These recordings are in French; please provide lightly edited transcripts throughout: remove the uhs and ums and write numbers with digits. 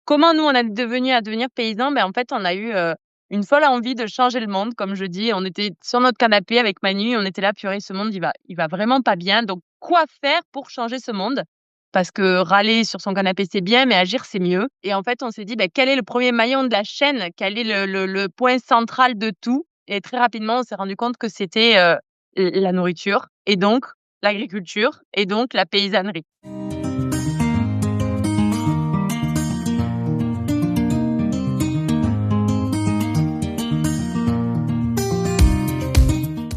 Comment nous, on est devenus à devenir paysans? En fait, on a eu, une folle envie de changer le monde, comme je dis. On était sur notre canapé avec Manu, on était là: «Purée, ce monde, il va vraiment pas bien, donc quoi faire pour changer ce monde?» Parce que râler sur son canapé, c'est bien, mais agir, c'est mieux. Et en fait, on s'est dit: «Quel est le premier maillon de la chaîne? Quel est le point central de tout?» Et très rapidement, on s'est rendu compte que c'était, la nourriture et donc l'agriculture et donc la paysannerie.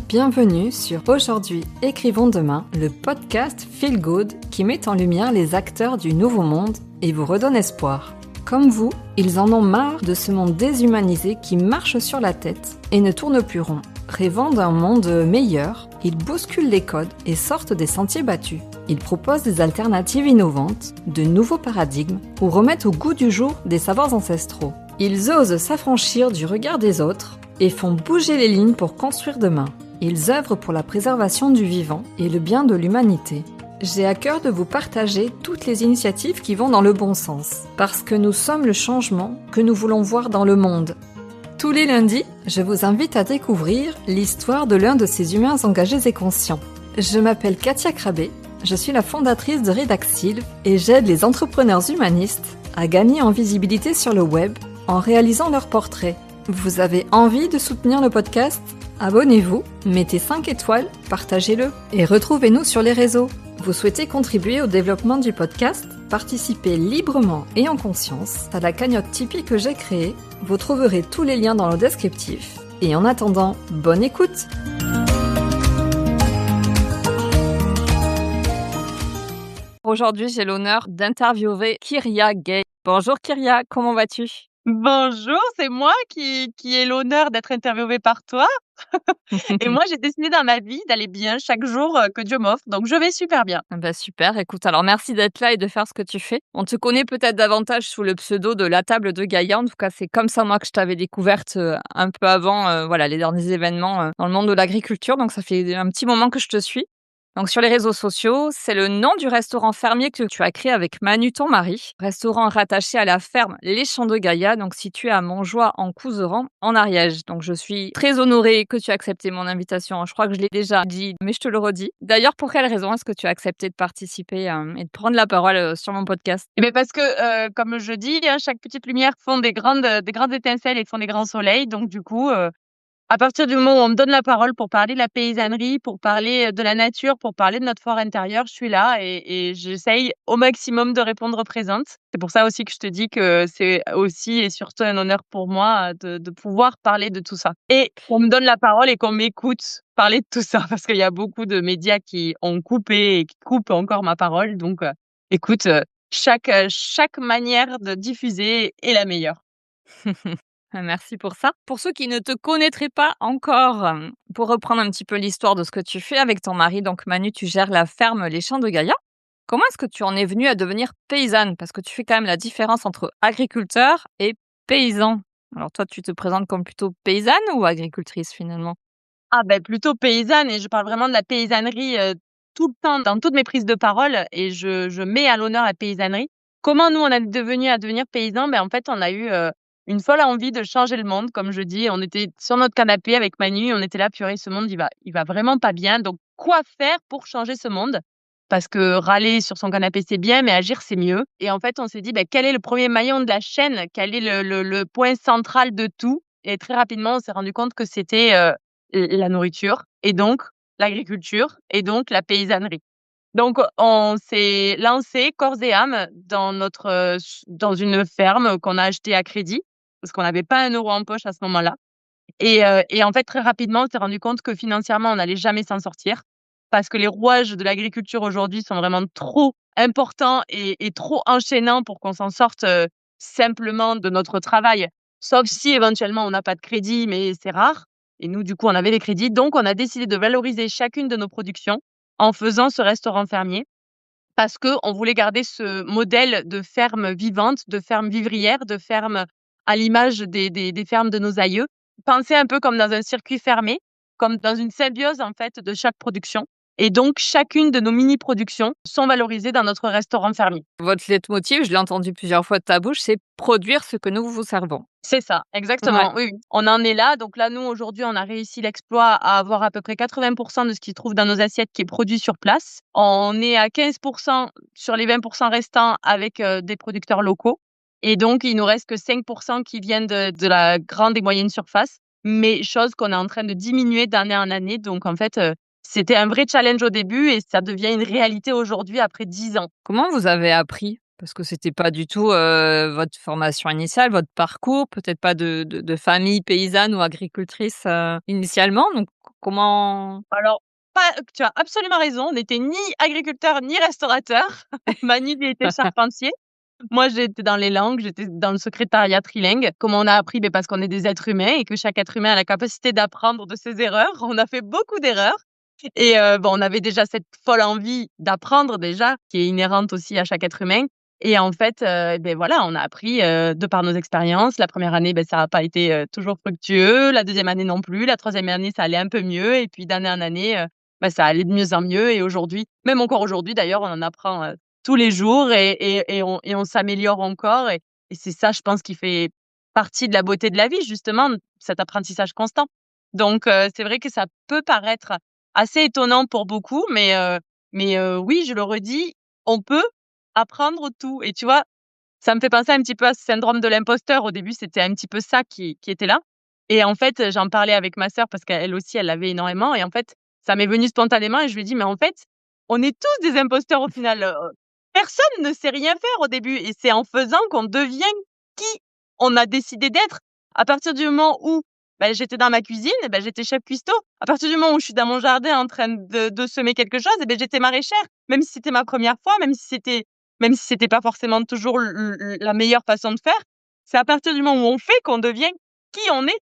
Bienvenue sur Aujourd'hui Écrivons Demain, le podcast Feel Good qui met en lumière les acteurs du nouveau monde et vous redonne espoir. Comme vous, ils en ont marre de ce monde déshumanisé qui marche sur la tête et ne tourne plus rond. Rêvant d'un monde meilleur, ils bousculent les codes et sortent des sentiers battus. Ils proposent des alternatives innovantes, de nouveaux paradigmes ou remettent au goût du jour des savoirs ancestraux. Ils osent s'affranchir du regard des autres et font bouger les lignes pour construire demain. Ils œuvrent pour la préservation du vivant et le bien de l'humanité. J'ai à cœur de vous partager toutes les initiatives qui vont dans le bon sens, parce que nous sommes le changement que nous voulons voir dans le monde. Tous les lundis, je vous invite à découvrir l'histoire de l'un de ces humains engagés et conscients. Je m'appelle Katia Krabbe, je suis la fondatrice de Redaxil et j'aide les entrepreneurs humanistes à gagner en visibilité sur le web en réalisant leurs portraits. Vous avez envie de soutenir le podcast ? Abonnez-vous, mettez 5 étoiles, partagez-le et retrouvez-nous sur les réseaux. Vous souhaitez contribuer au développement du podcast? Participez librement et en conscience à la cagnotte Tipeee que j'ai créée. Vous trouverez tous les liens dans le descriptif. Et en attendant, bonne écoute! Aujourd'hui, j'ai l'honneur d'interviewer Kyria Gay. Bonjour Kyria, comment vas-tu? Bonjour, c'est moi qui ai l'honneur d'être interviewée par toi. Et moi, j'ai décidé dans ma vie d'aller bien chaque jour, que Dieu m'offre, donc je vais super bien. Super, écoute, alors merci d'être là et de faire ce que tu fais. On te connaît peut-être davantage sous le pseudo de La Table de Gaïa. En tout cas, c'est comme ça, moi, que je t'avais découverte un peu avant les derniers événements dans le monde de l'agriculture. Donc, ça fait un petit moment que je te suis. Donc, sur les réseaux sociaux, c'est le nom du restaurant fermier que tu as créé avec Manu, ton mari. Restaurant rattaché à la ferme Les Champs de Gaïa, donc situé à Montjoie en Couserans, en Ariège. Donc, je suis très honorée que tu aies accepté mon invitation. Je crois que je l'ai déjà dit, mais je te le redis. D'ailleurs, pour quelle raison est-ce que tu as accepté de participer et de prendre la parole sur mon podcast? Parce que, comme je dis, hein, chaque petite lumière font des grandes étincelles et font des grands soleils, donc du coup, à partir du moment où on me donne la parole pour parler de la paysannerie, pour parler, de la nature, pour parler de notre forêt intérieure, je suis là et j'essaye au maximum de répondre présente. C'est pour ça aussi que je te dis que c'est aussi et surtout un honneur pour moi, de pouvoir parler de tout ça et qu'on me donne la parole et qu'on m'écoute parler de tout ça parce qu'il y a beaucoup de médias qui ont coupé et qui coupent encore ma parole donc écoute, chaque manière de diffuser est la meilleure. Merci pour ça. Pour ceux qui ne te connaîtraient pas encore, pour reprendre un petit peu l'histoire de ce que tu fais avec ton mari, donc Manu, tu gères la ferme Les Champs de Gaïa. Comment est-ce que tu en es venue à devenir paysanne? Parce que tu fais quand même la différence entre agriculteur et paysan. Alors toi, tu te présentes comme plutôt paysanne ou agricultrice finalement? Plutôt paysanne et je parle vraiment de la paysannerie, tout le temps dans toutes mes prises de parole et je mets à l'honneur la paysannerie. Comment nous on est devenus à devenir paysans? En fait, on a eu, une folle envie de changer le monde, comme je dis. On était sur notre canapé avec Manu, on était là: «Purée, ce monde, il va vraiment pas bien, donc quoi faire pour changer ce monde?» Parce que râler sur son canapé, c'est bien, mais agir, c'est mieux. Et en fait, on s'est dit: «Quel est le premier maillon de la chaîne? Quel est le point central de tout?» Et très rapidement, on s'est rendu compte que c'était, la nourriture et donc l'agriculture et donc la paysannerie. Donc on s'est lancé corps et âme dans dans une ferme qu'on a achetée à crédit, parce qu'on n'avait pas un euro en poche à ce moment-là et en fait, très rapidement, on s'est rendu compte que financièrement, on n'allait jamais s'en sortir parce que les rouages de l'agriculture aujourd'hui sont vraiment trop importants et trop enchaînants pour qu'on s'en sorte, simplement de notre travail. Sauf si éventuellement on n'a pas de crédit, mais c'est rare et nous, du coup, on avait des crédits. Donc on a décidé de valoriser chacune de nos productions en faisant ce restaurant fermier parce qu'on voulait garder ce modèle de ferme vivante, de ferme vivrière, de ferme à l'image des fermes de nos aïeux. Penser un peu comme dans un circuit fermé, comme dans une symbiose en fait de chaque production Et donc, chacune de nos mini-productions sont valorisées dans notre restaurant fermier. Votre leitmotiv, je l'ai entendu plusieurs fois de ta bouche, c'est produire ce que nous vous servons. C'est ça, Ouais. exactement, oui, oui. On en est là. Donc là, nous, aujourd'hui, on a réussi l'exploit à avoir à peu près 80 de ce qui se trouve dans nos assiettes qui est produit sur place. On est à 15 sur les 20 restants avec, des producteurs locaux et donc il nous reste que 5 qui viennent de la grande et moyenne surface, mais chose qu'on est en train de diminuer d'année en année. Donc en fait, c'était un vrai challenge au début et ça devient une réalité aujourd'hui après 10 ans. Comment vous avez appris? Parce que c'était pas du tout, votre formation initiale, votre parcours, peut-être pas de famille paysanne ou agricultrice, initialement, donc comment? Alors, pas tu as absolument raison, on n'était ni agriculteur ni restaurateur. Manu, lui, était charpentier. Moi, j'étais dans les langues, j'étais dans le secrétariat trilingue. Comment on a appris? Beh, parce qu'on est des êtres humains et que chaque être humain a la capacité d'apprendre de ses erreurs. On a fait beaucoup d'erreurs et bon, on avait déjà cette folle envie d'apprendre déjà, qui est inhérente aussi à chaque être humain et en fait, beh, voilà, on a appris, de par nos expériences. La première année, beh, ça a pas été, toujours fructueux. La deuxième année non plus. La troisième année, ça allait un peu mieux et puis d'année en année, bah, ça allait de mieux en mieux et aujourd'hui, même encore aujourd'hui d'ailleurs, on en apprend, tous les jours et on s'améliore encore et c'est ça, je pense, qui fait partie de la beauté de la vie, justement, cet apprentissage constant. Donc c'est vrai que ça peut paraître assez étonnant pour beaucoup, mais oui, je le redis, on peut apprendre tout et tu vois, ça me fait penser un petit peu à ce syndrome de l'imposteur. Au début, c'était un petit peu ça qui était là et en fait, j'en parlais avec ma sœur parce qu'elle aussi, elle l'avait énormément et en fait, ça m'est venu spontanément et je lui ai dit: «Mais en fait, on est tous des imposteurs au final, personne ne sait rien faire au début et c'est en faisant qu'on devient qui on a décidé d'être. À partir du moment où, bah, j'étais dans ma cuisine et bah, j'étais chef cuistot. À partir du moment où je suis dans mon jardin en train de semer quelque chose et beh, j'étais maraîchère. Même si c'était ma première fois, même si c'était pas forcément toujours la meilleure façon de faire, c'est à partir du moment où on fait qu'on devient qui on est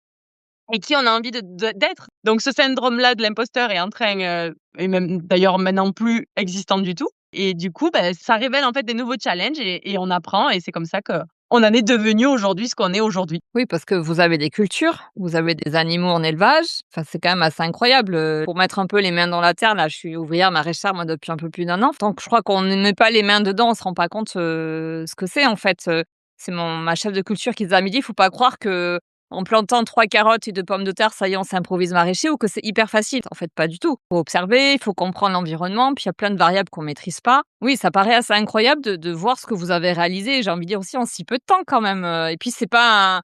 et qui on a envie d'être. Donc ce syndrome-là de l'imposteur est en train, et même d'ailleurs maintenant plus existant du tout et du coup, bah, ça révèle en fait des nouveaux challenges et on apprend et c'est comme ça qu'on en est devenu aujourd'hui ce qu'on est aujourd'hui. Oui, parce que vous avez des cultures, vous avez des animaux en élevage, enfin, c'est quand même assez incroyable, pour mettre un peu les mains dans la terre, là, je suis ouvrière maraîchère, moi, depuis un peu plus d'1 an. Tant que je crois qu'on ne met pas les mains dedans, on se rend pas compte, ce que c'est, en fait, c'est mon ma chef de culture qui disait à midi: «Il faut pas croire que en plantant 3 carottes et 2 pommes de terre, ça y est, on s'improvise maraîcher ou que c'est hyper facile». En fait, pas du tout. Faut observer, il faut comprendre l'environnement, puis il y a plein de variables qu'on maîtrise pas. Oui, ça paraît assez incroyable de voir ce que vous avez réalisé, j'ai envie de dire aussi en si peu de temps quand même, et puis c'est pas un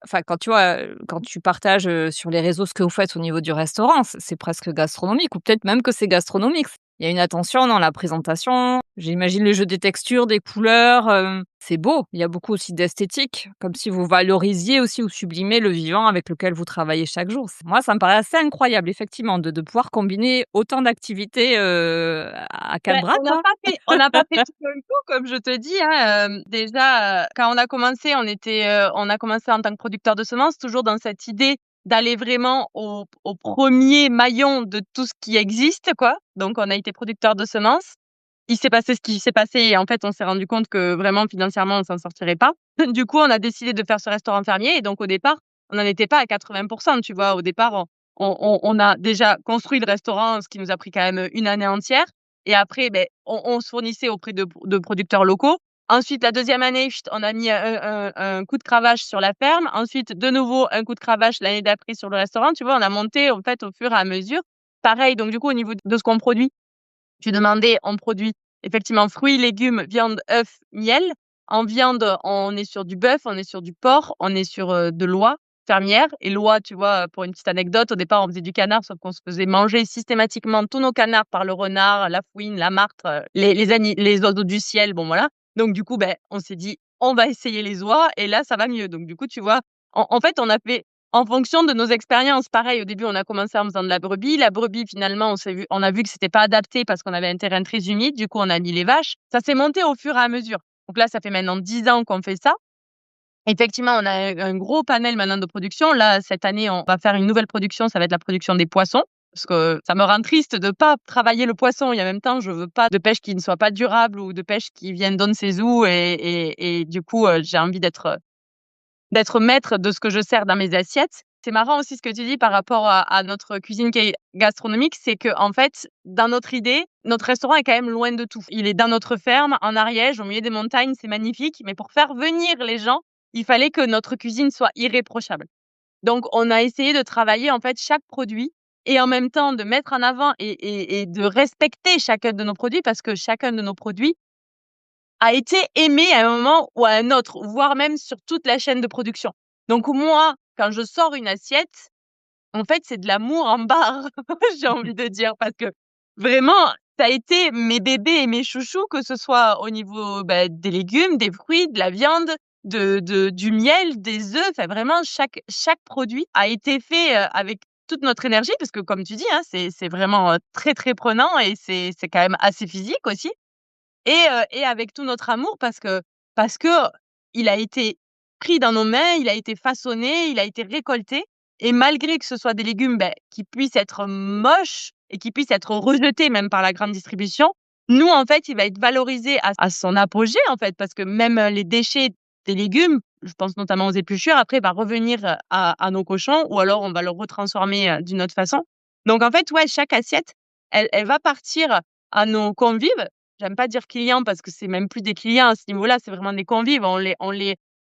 enfin quand tu vois, quand tu partages, sur les réseaux ce que vous faites au niveau du restaurant, c'est presque gastronomique ou peut-être même que c'est gastronomique. Il y a une attention dans la présentation, j'imagine le jeu des textures, des couleurs, c'est beau. Il y a beaucoup aussi d'esthétique, comme si vous valorisiez aussi ou sublimiez le vivant avec lequel vous travaillez chaque jour. Moi, ça me paraît assez incroyable effectivement de pouvoir combiner autant d'activités, à 4 Beh, bras quoi. on n'a pas fait tout d'un coup, comme je te dis, hein, déjà, quand on a commencé, on a commencé en tant que producteur de semences, toujours dans cette idée d'aller vraiment au 1er maillon de tout ce qui existe, quoi. Donc on a été producteur de semences. Il s'est passé ce qui s'est passé et en fait, on s'est rendu compte que vraiment financièrement, on s'en sortirait pas. Du coup, on a décidé de faire ce restaurant fermier et donc au départ, on n'en était pas à 80 tu vois? Au départ, on a déjà construit le restaurant, ce qui nous a pris quand même, une année entière et après, beh, on se fournissait auprès de producteurs locaux. Ensuite, la deuxième année, chut, on a mis un coup de cravache sur la ferme. Ensuite, de nouveau, un coup de cravache l'année d'après sur le restaurant. Tu vois? On a monté, en fait, au fur et à mesure. Pareil, donc du coup, au niveau de ce qu'on produit, tu demandais, on produit effectivement fruits, légumes, viande, œufs, miel. En viande, on est sur du bœuf, on est sur du porc, on est sur, de l'oie fermière et l'oie, tu vois, pour une petite anecdote, au départ, on faisait du canard, sauf qu'on se faisait manger systématiquement tous nos canards par le renard, la fouine, la martre, les oiseaux du ciel, bon voilà. Donc du coup, beh, on s'est dit: «On va essayer les oies» et là, ça va mieux. Donc du coup, tu vois, en fait, on a fait en fonction de nos expériences. Pareil, au début, on a commencé en faisant de la brebis. La brebis, finalement, on a vu que c'était pas adapté parce qu'on avait un terrain très humide. Du coup, on a mis les vaches. Ça s'est monté au fur et à mesure. Donc là, ça fait maintenant 10 ans qu'on fait ça. Effectivement, on a un gros panel maintenant de production. Là, cette année, on va faire une nouvelle production. Ça va être la production des poissons. Parce que ça me rend triste de pas travailler le poisson et en même temps, je veux pas de pêche qui ne soit pas durable ou de pêche qui vienne d'on ne sait où et du coup, j'ai envie d'être maître de ce que je sers dans mes assiettes. C'est marrant aussi ce que tu dis par rapport à notre cuisine qui est gastronomique, c'est qu'en fait, dans notre idée, notre restaurant est quand même loin de tout. Il est dans notre ferme, en Ariège, au milieu des montagnes, c'est magnifique, mais pour faire venir les gens, il fallait que notre cuisine soit irréprochable. Donc on a essayé de travailler en fait chaque produit et en même temps de mettre en avant et de respecter chacun de nos produits parce que chacun de nos produits a été aimé à un moment ou à un autre, voire même sur toute la chaîne de production. Donc moi, quand je sors une assiette, en fait, c'est de l'amour en barre, j'ai envie de dire, parce que vraiment, ça a été mes bébés et mes chouchous, que ce soit au niveau, des légumes, des fruits, de la viande, du miel, des œufs. Enfin, vraiment, chaque produit a été fait avec toute notre énergie, parce que comme tu dis, hein, c'est vraiment très, très prenant et c'est quand même assez physique aussi. Et avec tout notre amour parce que il a été pris dans nos mains, il a été façonné, il a été récolté et malgré que ce soit des légumes, qui puissent être moches et qui puissent être rejetés même par la grande distribution, nous, en fait, il va être valorisé à son apogée, en fait, parce que même, les déchets des légumes, je pense notamment aux épluchures, après va revenir, à nos cochons ou alors on va le retransformer, d'une autre façon. Donc en fait, ouais, chaque assiette, elle va partir à nos convives. J'aime pas dire clients parce que c'est même plus des clients à ce niveau-là, c'est vraiment des convives.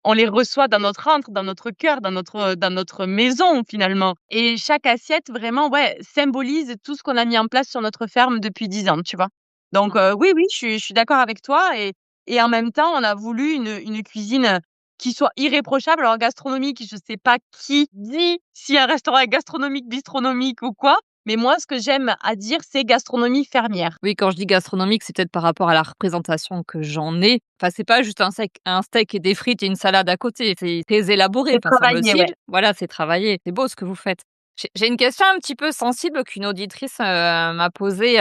On les reçoit dans notre antre, dans notre cœur, dans notre maison finalement. Et chaque assiette vraiment, ouais, symbolise tout ce qu'on a mis en place sur notre ferme depuis 10 ans, tu vois? Donc oui, oui, je suis d'accord avec toi et en même temps, on a voulu une cuisine, qui soit irréprochable. Alors gastronomique, je sais pas qui dit si un restaurant est gastronomique, bistronomique ou quoi, mais moi, ce que j'aime à dire, c'est gastronomie fermière. Oui, quand je dis gastronomique, c'est peut-être par rapport à la représentation que j'en ai. Enfin, c'est pas juste un steak et des frites et une salade à côté, c'est très élaboré, C'est enfin, travaillé, ouais. semble-t-il. Voilà, c'est travaillé. C'est beau ce que vous faites. J'ai une question un petit peu sensible qu'une auditrice, m'a posée,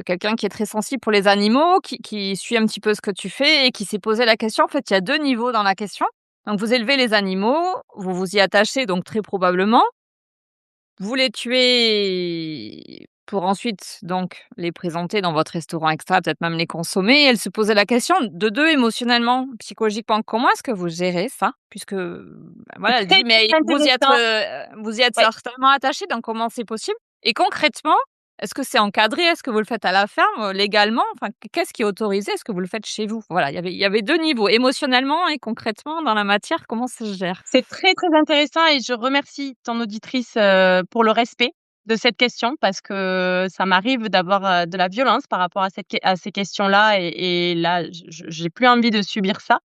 quelqu'un qui est très sensible pour les animaux, qui suit un petit peu ce que tu fais et qui s'est posé la question. En fait, il y a 2 niveaux dans la question. Donc vous élevez les animaux, vous vous y attachez donc très probablement. Vous les tuez pour ensuite donc les présenter dans votre restaurant extra, peut-être même les consommer et elle se posait la question de 2 émotionnellement, psychologiquement, comment est-ce que vous gérez ça? Puisque, C'est voilà, elle très, dit: «Mais très intéressant. vous y êtes Ouais. certainement attaché, donc comment c'est possible?» Et concrètement, est-ce que c'est encadré? Est-ce que vous le faites à la ferme, légalement? Enfin, qu'est-ce qui est autorisé? Est-ce que vous le faites chez vous? Voilà, il y avait 2 niveaux, émotionnellement et concrètement dans la matière, comment ça se gère? C'est très, très intéressant et je remercie ton auditrice, pour le respect de cette question parce que ça m'arrive d'avoir, de la violence par rapport à ces questions-là et là, j'ai plus envie de subir ça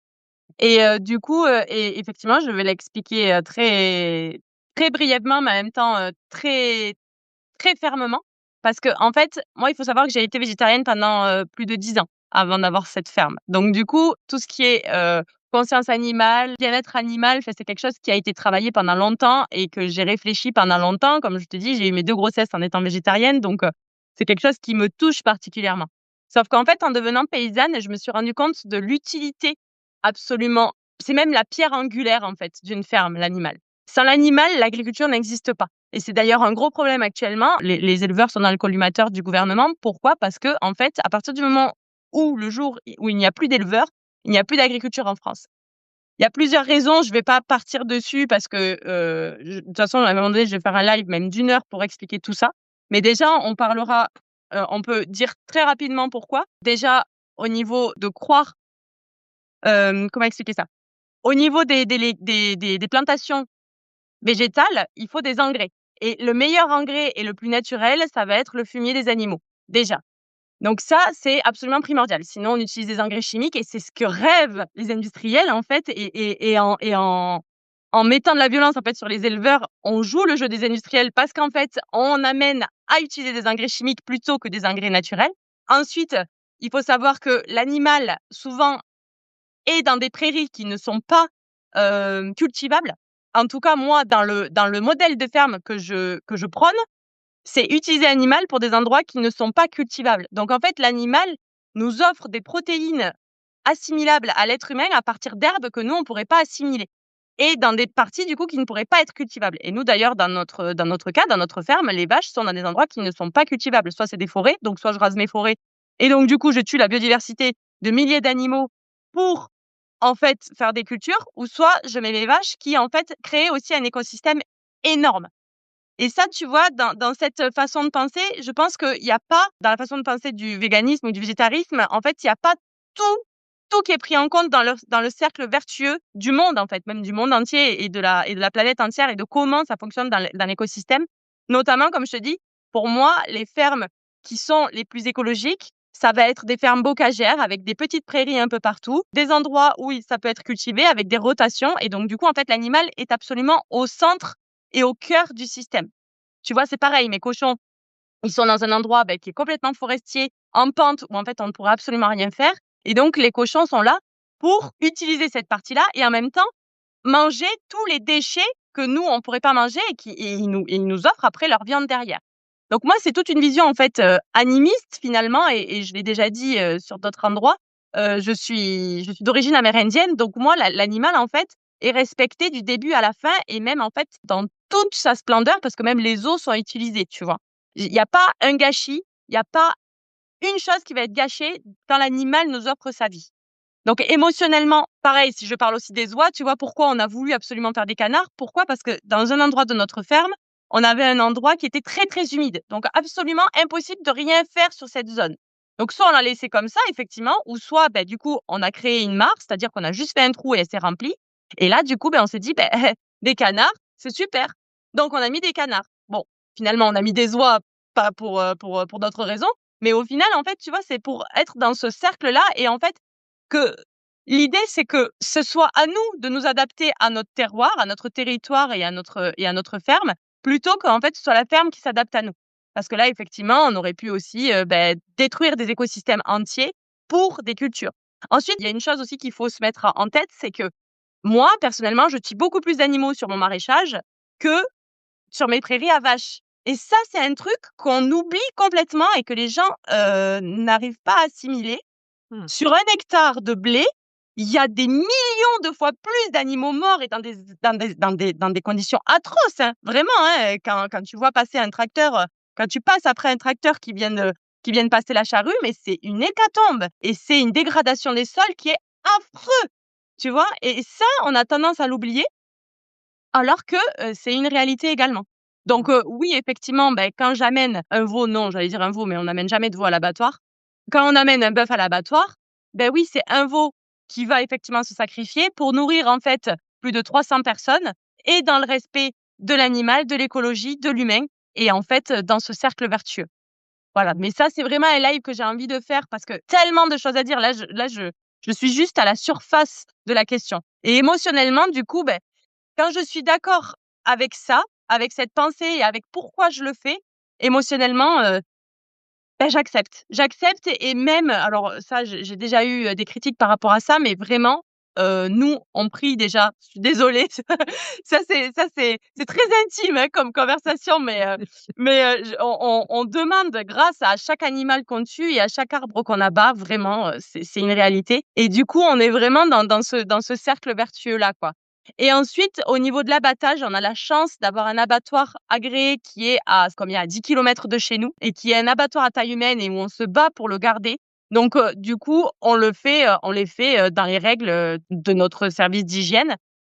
et du coup, et effectivement, je vais l'expliquer, très très brièvement, mais en même temps, très très fermement parce que en fait, moi, il faut savoir que j'ai été végétarienne pendant, plus de 10 ans avant d'avoir cette ferme. Donc du coup, tout ce qui est, conscience animale, bien-être animal, enfin, c'est quelque chose qui a été travaillé pendant longtemps et que j'ai réfléchi pendant longtemps. Comme je te dis, j'ai eu mes 2 grossesses en étant végétarienne, donc c'est quelque chose qui me touche particulièrement. Sauf qu'en fait, en devenant paysanne, je me suis rendue compte de l'utilité absolument c'est même la pierre angulaire, en fait, d'une ferme, l'animal. Sans l'animal, l'agriculture n'existe pas. Et c'est d'ailleurs un gros problème actuellement. Les éleveurs sont dans le collimateur du gouvernement. Pourquoi? Parce que en fait, à partir du moment où le jour où il n'y a plus d'éleveurs, il n'y a plus d'agriculture en France. Il y a plusieurs raisons, je vais pas partir dessus parce que, de toute façon, à un moment donné, je vais faire un live même d'1 heure pour expliquer tout ça. Mais déjà, on peut dire très rapidement pourquoi. Déjà, au niveau de croire, comment expliquer ça? Au niveau des plantations végétale, il faut des engrais et le meilleur engrais et le plus naturel, ça va être le fumier des animaux, déjà. Donc ça, c'est absolument primordial. Sinon, on utilise des engrais chimiques et c'est ce que rêvent les industriels, en fait et en mettant de la violence, en fait, sur les éleveurs, on joue le jeu des industriels parce qu'en fait, on amène à utiliser des engrais chimiques plutôt que des engrais naturels. Ensuite, il faut savoir que l'animal, souvent, est dans des prairies qui ne sont pas, cultivables. En tout cas, moi, dans le modèle de ferme que je prône, c'est utiliser l'animal pour des endroits qui ne sont pas cultivables. Donc en fait, l'animal nous offre des protéines assimilables à l'être humain à partir d'herbes que nous, on ne pourrait pas assimiler et dans des parties, du coup, qui ne pourraient pas être cultivables et nous, d'ailleurs, dans notre cas, dans notre ferme, les vaches sont dans des endroits qui ne sont pas cultivables. Soit c'est des forêts, donc soit je rase mes forêts et donc du coup, je tue la biodiversité de milliers d'animaux pour en fait, faire des cultures ou soit je mets mes vaches qui, en fait, créent aussi un écosystème énorme. Et ça, tu vois, dans cette façon de penser, je pense qu'il y a pas dans la façon de penser du véganisme ou du végétarisme, en fait, il y a pas tout tout qui est pris en compte dans le cercle vertueux du monde, en fait, même du monde entier et de la planète entière et de comment ça fonctionne dans l'écosystème. Notamment, comme je te dis, pour moi, les fermes qui sont les plus écologiques, ça va être des fermes bocagères avec des petites prairies un peu partout, des endroits où ça peut être cultivé avec des rotations et donc du coup, en fait, l'animal est absolument au centre et au cœur du système. Tu vois, c'est pareil, mes cochons, ils sont dans un endroit, qui est complètement forestier, en pente, où en fait, on ne pourra absolument rien faire. Et donc, les cochons sont là pour utiliser cette partie-là et en même temps, manger tous les déchets que nous, on pourrait pas manger et ils nous offrent après leur viande derrière. Donc moi, c'est toute une vision, en fait, animiste finalement et je l'ai déjà dit, sur d'autres endroits. Je suis d'origine amérindienne, donc moi, l'animal, en fait, est respecté du début à la fin et même, en fait, dans toute sa splendeur parce que même les os sont utilisés, tu vois? Il y a pas un gâchis, il y a pas une chose qui va être gâchée quand l'animal nous offre sa vie. Donc émotionnellement, pareil, si je parle aussi des oies, tu vois pourquoi on a voulu absolument faire des canards? Pourquoi? Parce que dans un endroit de notre ferme, on avait un endroit qui était très, très humide. Donc absolument impossible de rien faire sur cette zone. Donc soit on l'a laissé comme ça, effectivement, ou soit, du coup, on a créé une mare, c'est-à-dire qu'on a juste fait un trou et elle s'est remplie. Et là, du coup, on s'est dit, des canards, c'est super. Donc on a mis des canards. Bon, finalement, on a mis des oies, pas pour d'autres raisons. Mais au final, en fait, tu vois, c'est pour être dans ce cercle-là et en fait, que l'idée, c'est que ce soit à nous de nous adapter à notre terroir, à notre territoire et à notre ferme, plutôt qu'en fait, ce soit la ferme qui s'adapte à nous. Parce que là, effectivement, on aurait pu aussi, détruire des écosystèmes entiers pour des cultures. Ensuite, il y a une chose aussi qu'il faut se mettre en tête, c'est que moi, personnellement, je tue beaucoup plus d'animaux sur mon maraîchage que sur mes prairies à vaches. Et ça, c'est un truc qu'on oublie complètement et que les gens, n'arrivent pas à assimiler. Mmh. Sur 1 hectare de blé, il y a des millions de fois plus d'animaux morts et dans des conditions atroces, hein. Vraiment, hein, quand tu vois passer un tracteur, quand tu passes après un tracteur qui vient de passer la charrue, mais c'est une hécatombe et c'est une dégradation des sols qui est affreux, tu vois? Et ça, on a tendance à l'oublier alors que, c'est une réalité également. Donc, oui, effectivement, quand j'amène un veau non, j'allais dire un veau, mais on n'amène jamais de veau à l'abattoir. Quand on amène un bœuf à l'abattoir, oui, c'est un veau qui va effectivement se sacrifier pour nourrir, en fait, plus de 300 personnes et dans le respect de l'animal, de l'écologie, de l'humain et en fait, dans ce cercle vertueux. Voilà, mais ça, c'est vraiment un live que j'ai envie de faire parce que tellement de choses à dire. Je suis juste à la surface de la question et émotionnellement, du coup, quand je suis d'accord avec ça, avec cette pensée et avec pourquoi je le fais, émotionnellement, j'accepte. J'accepte et même alors ça, j'ai déjà eu, des critiques par rapport à ça, mais vraiment, nous, on prie déjà. Je suis désolée, c'est très intime, hein, comme conversation, j on demande grâce à chaque animal qu'on tue et à chaque arbre qu'on abat, vraiment, c'est une réalité et du coup, on est vraiment dans ce cercle vertueux-là, quoi. Et ensuite, au niveau de l'abattage, on a la chance d'avoir un abattoir agréé qui est à combien? À 10 kilomètres de chez nous et qui est un abattoir à taille humaine et où on se bat pour le garder. Donc, du coup, on les fait, dans les règles, de notre service d'hygiène.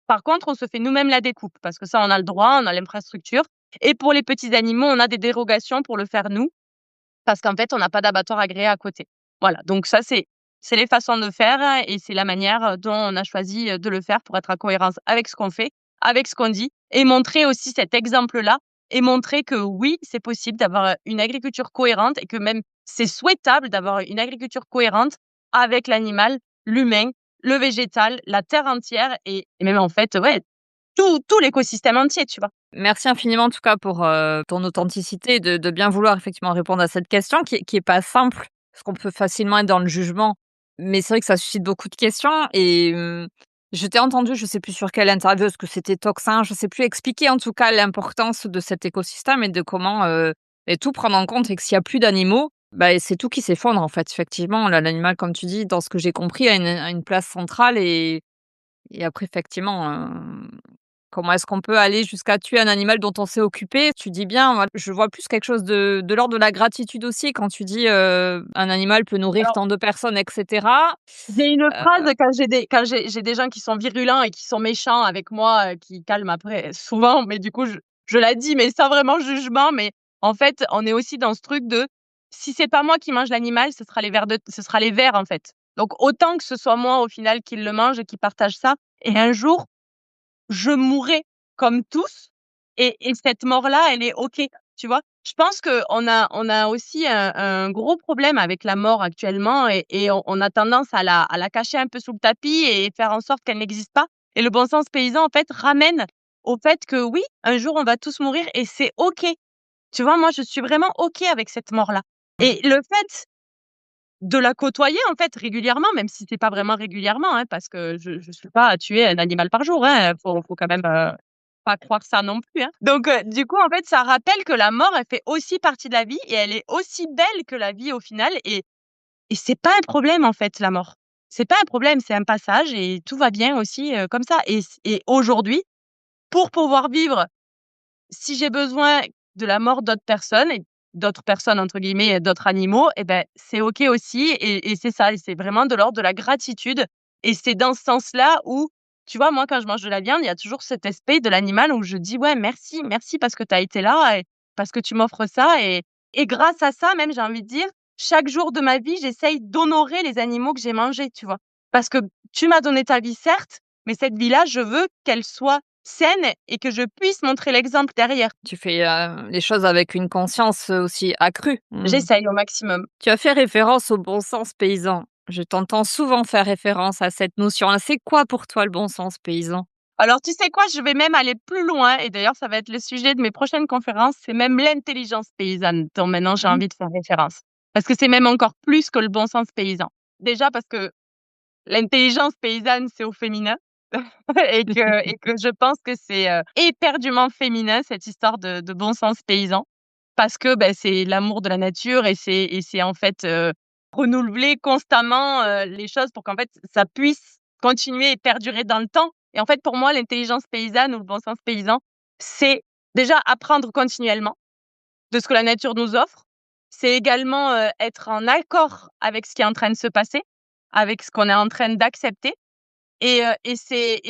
Par contre, on se fait nous-mêmes la découpe parce que ça, on a le droit, on a l'infrastructure et pour les petits animaux, on a des dérogations pour le faire nous parce qu'en fait, on n'a pas d'abattoir agréé à côté. Voilà, donc ça, c'est les façons de faire et c'est la manière, dont on a choisi, de le faire pour être en cohérence avec ce qu'on fait, avec ce qu'on dit et montrer aussi cet exemple-là et montrer que oui, c'est possible d'avoir, une agriculture cohérente et que même c'est souhaitable d'avoir une agriculture cohérente avec l'animal, l'humain, le végétal, la terre entière et même en fait, ouais, tout l'écosystème entier, tu vois? Merci infiniment en tout cas pour, ton authenticité de bien vouloir effectivement répondre à cette question qui est pas simple, parce qu'on peut facilement être dans le jugement. Mais c'est vrai que ça suscite beaucoup de questions et je t'ai entendu, je sais plus sur quelle interview, est-ce que c'était Tocsin, je sais plus, expliquer en tout cas l'importance de cet écosystème et de comment, tout prendre en compte et que s'il y a plus d'animaux, c'est tout qui s'effondre en fait. Effectivement, là, l'animal comme tu dis, dans ce que j'ai compris, a une place centrale et après effectivement, Comment est-ce qu'on peut aller jusqu'à tuer un animal dont on s'est occupé? Tu dis bien, moi, je vois plus quelque chose de l'ordre de la gratitude aussi quand tu dis, «Un animal peut nourrir Alors, tant de personnes» et cetera. j'ai une Heu, phrase quand j'ai des gens qui sont virulents et qui sont méchants avec moi, qui calment après souvent, mais du coup, je la dis, mais sans vraiment jugement. Mais en fait, on est aussi dans ce truc de: si c'est pas moi qui mange l'animal, ce sera les vers, en fait. Donc autant que ce soit moi, au final, qui le mange et qui partage ça, et un jour, je mourrai comme tous, et cette mort-là, elle est OK, tu vois? Je pense qu'on a aussi un gros problème avec la mort actuellement, et on a tendance à la cacher un peu sous le tapis et faire en sorte qu'elle n'existe pas, et le bon sens paysan, en fait, ramène au fait que oui, un jour, on va tous mourir et c'est OK. Tu vois? Moi, je suis vraiment OK avec cette mort-là, et le fait de la côtoyer, en fait, régulièrement, même si c'est pas vraiment régulièrement, hein, parce que je suis pas à tuer un animal par jour, hein, faut quand même, pas croire ça non plus, hein. Donc du coup, en fait, ça rappelle que la mort, elle fait aussi partie de la vie et elle est aussi belle que la vie au final, et c'est pas un problème, en fait, la mort. C'est pas un problème, c'est un passage et tout va bien aussi, comme ça, et aujourd'hui, pour pouvoir vivre, si j'ai besoin de la mort d'autres personnes, et d'autres personnes entre guillemets, d'autres animaux, et ben, c'est OK aussi, et c'est ça, et c'est vraiment de l'ordre de la gratitude, et c'est dans ce sens-là où, tu vois, moi, quand je mange de la viande, il y a toujours cet aspect de l'animal où je dis: «Ouais, merci, merci parce que tu as été là et parce que tu m'offres ça», et grâce à ça, même, j'ai envie de dire, chaque jour de ma vie, j'essaye d'honorer les animaux que j'ai mangés, tu vois? Parce que tu m'as donné ta vie, certes, mais cette vie-là, je veux qu'elle soit saine et que je puisse montrer l'exemple derrière. Tu fais, les choses avec une conscience, aussi accrue. Mmh. J'essaye au maximum. Tu as fait référence au bon sens paysan. Je t'entends souvent faire référence à cette notion-là. C'est quoi pour toi le bon sens paysan? Alors, tu sais quoi? Je vais même aller plus loin, et d'ailleurs, ça va être le sujet de mes prochaines conférences, c'est même l'intelligence paysanne dont maintenant j'ai Mmh. envie de faire référence. Parce que c'est même encore plus que le bon sens paysan. Déjà parce que l'intelligence paysanne, c'est au féminin et que je pense que c'est, éperdument féminin, cette histoire de bon sens paysan. Parce que, beh, c'est l'amour de la nature, et c'est en fait, renouveler constamment, les choses pour qu'en fait ça puisse continuer et perdurer dans le temps, et en fait pour moi l'intelligence paysanne ou le bon sens paysan, c'est déjà apprendre continuellement de ce que la nature nous offre. C'est également, être en accord avec ce qui est en train de se passer, avec ce qu'on est en train d'accepter, et c'est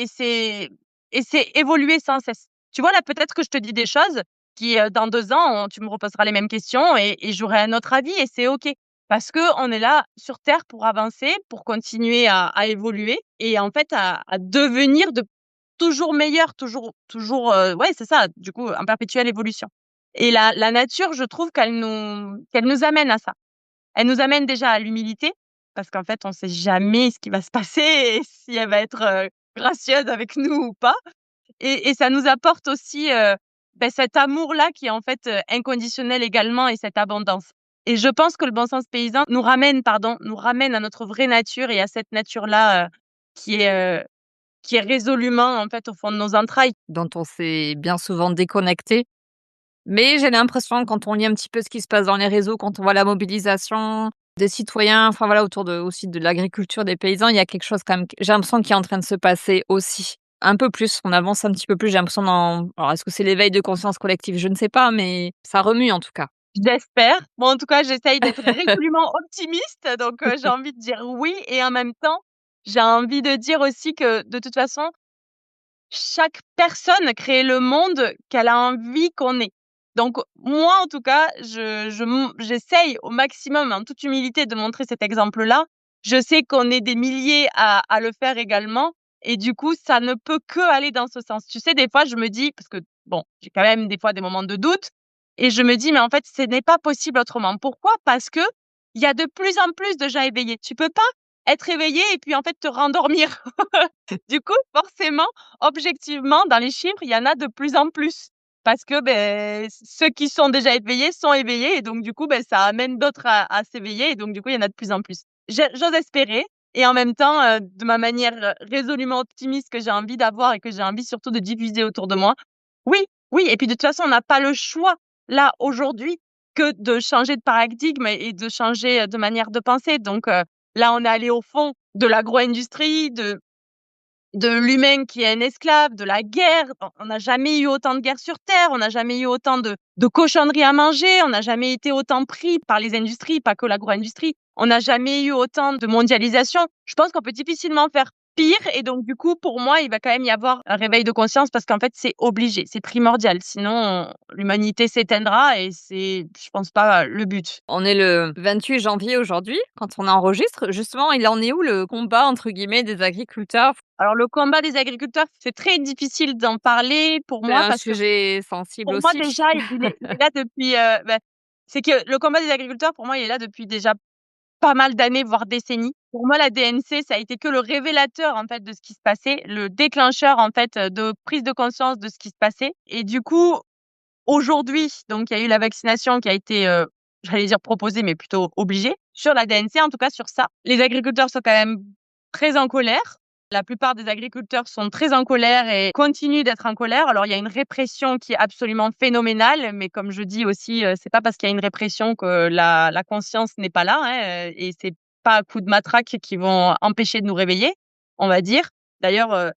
évoluer sans cesse. Tu vois, là, peut-être que je te dis des choses qui, dans 2 ans, tu me reposeras les mêmes questions, et j'aurai un autre avis, et c'est OK. Parce qu'on est là sur terre pour avancer, pour continuer à évoluer, et en fait à devenir de toujours meilleur, toujours, ouais, c'est ça, du coup, en perpétuelle évolution, et la nature, je trouve qu'elle nous amène à ça. Elle nous amène déjà à l'humilité, parce qu'en fait, on sait jamais ce qui va se passer et si elle va être, gracieuse avec nous ou pas, et ça nous apporte aussi, cet amour-là qui est en fait, inconditionnel également, et cette abondance, et je pense que le bon sens paysan nous ramène à notre vraie nature et à cette nature-là, qui est, heu, qui est résolument, en fait, au fond de nos entrailles. Dont on s'est bien souvent déconnecté. Mais j'ai l'impression quand on lit un petit peu ce qui se passe dans les réseaux, quand on voit la mobilisation des citoyens, enfin voilà, autour de aussi de l'agriculture, des paysans, il y a quelque chose quand même q j'ai l'impression qui est en train de se passer aussi. Un peu plus, on avance un petit peu plus, j'ai l'impression dans alors est-ce que c'est l'éveil de conscience collective? Je ne sais pas, mais ça remue en tout cas. J'espère. Moi, en tout cas, j'essaye d'être résolument optimiste, donc j'ai envie de dire oui, et en même temps, j'ai envie de dire aussi que, de toute façon, chaque personne crée le monde qu'elle a envie qu'on ait. Donc moi, en tout cas, j'essaye au maximum, en toute humilité, de montrer cet exemple-là. Je sais qu'on est des milliers à le faire également, et du coup, ça ne peut que aller dans ce sens. Tu sais, des fois, je me dis, parce que bon, j'ai quand même des fois des moments de doute, et je me dis: «Mais en fait, ce n'est pas possible autrement». Pourquoi? Parce que il y a de plus en plus de gens éveillés. Tu peux pas être éveillé et puis, en fait, te rendormir. Du coup, forcément, objectivement, dans les chiffres, il y en a de plus en plus. Parce que, ceux qui sont déjà éveillés sont éveillés, et donc du coup, ça amène d'autres à s'éveiller, et donc du coup, il y en a de plus en plus. J'ose espérer, et en même temps, de ma manière, résolument optimiste que j'ai envie d'avoir et que j'ai envie surtout de diffuser autour de moi. Oui, oui, et puis de toute façon, on n'a pas le choix, là, aujourd'hui, que de changer de paradigme et de changer, de manière de penser. Donc là, on est allé au fond de l'agro-industrie, de l'humain qui est un esclave, de la guerre. On n'a jamais eu autant de guerres sur Terre, on n'a jamais eu autant de cochonneries à manger, on n'a jamais été autant pris par les industries, pas que l'agro-industrie. On n'a jamais eu autant de mondialisation. Je pense qu'on peut difficilement faire pire et donc du coup, pour moi, il va quand même y avoir un réveil de conscience parce qu'en fait, c'est obligé, c'est primordial. Sinon, l'humanité s'éteindra et c'est, je pense pas, le but. On est le 28 janvier aujourd'hui, quand on enregistre. Justement, il en est où le «combat» entre guillemets des agriculteurs? Alors le combat des agriculteurs, c'est très difficile d'en parler pour C'est moi un parce que sujet sensible pour moi aussi. déjà, il est là depuis, c'est que le combat des agriculteurs pour moi, il est là depuis déjà pas mal d'années, voire décennies. Pour moi, la DNC, ça a été que le révélateur, en fait, de ce qui se passait, le déclencheur, en fait, de prise de conscience de ce qui se passait et du coup, aujourd'hui, donc il y a eu la vaccination qui a été, j'allais dire proposée, mais plutôt obligée, sur la DNC, en tout cas sur ça. Les agriculteurs sont quand même très en colère. La plupart des agriculteurs sont très en colère et continuent d'être en colère. Alors il y a une répression qui est absolument phénoménale, mais comme je dis aussi, c'est pas parce qu'il y a une répression que la conscience n'est pas là, hein, et c'est pas à coups de matraque qui vont empêcher de nous réveiller, on va dire. D'ailleurs,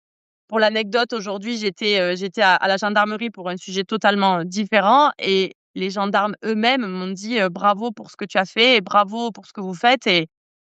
pour l'anecdote, aujourd'hui, j'étais à la gendarmerie pour un sujet totalement différent et les gendarmes eux-mêmes m'ont dit, «Bravo pour ce que tu as fait et bravo pour ce que vous faites»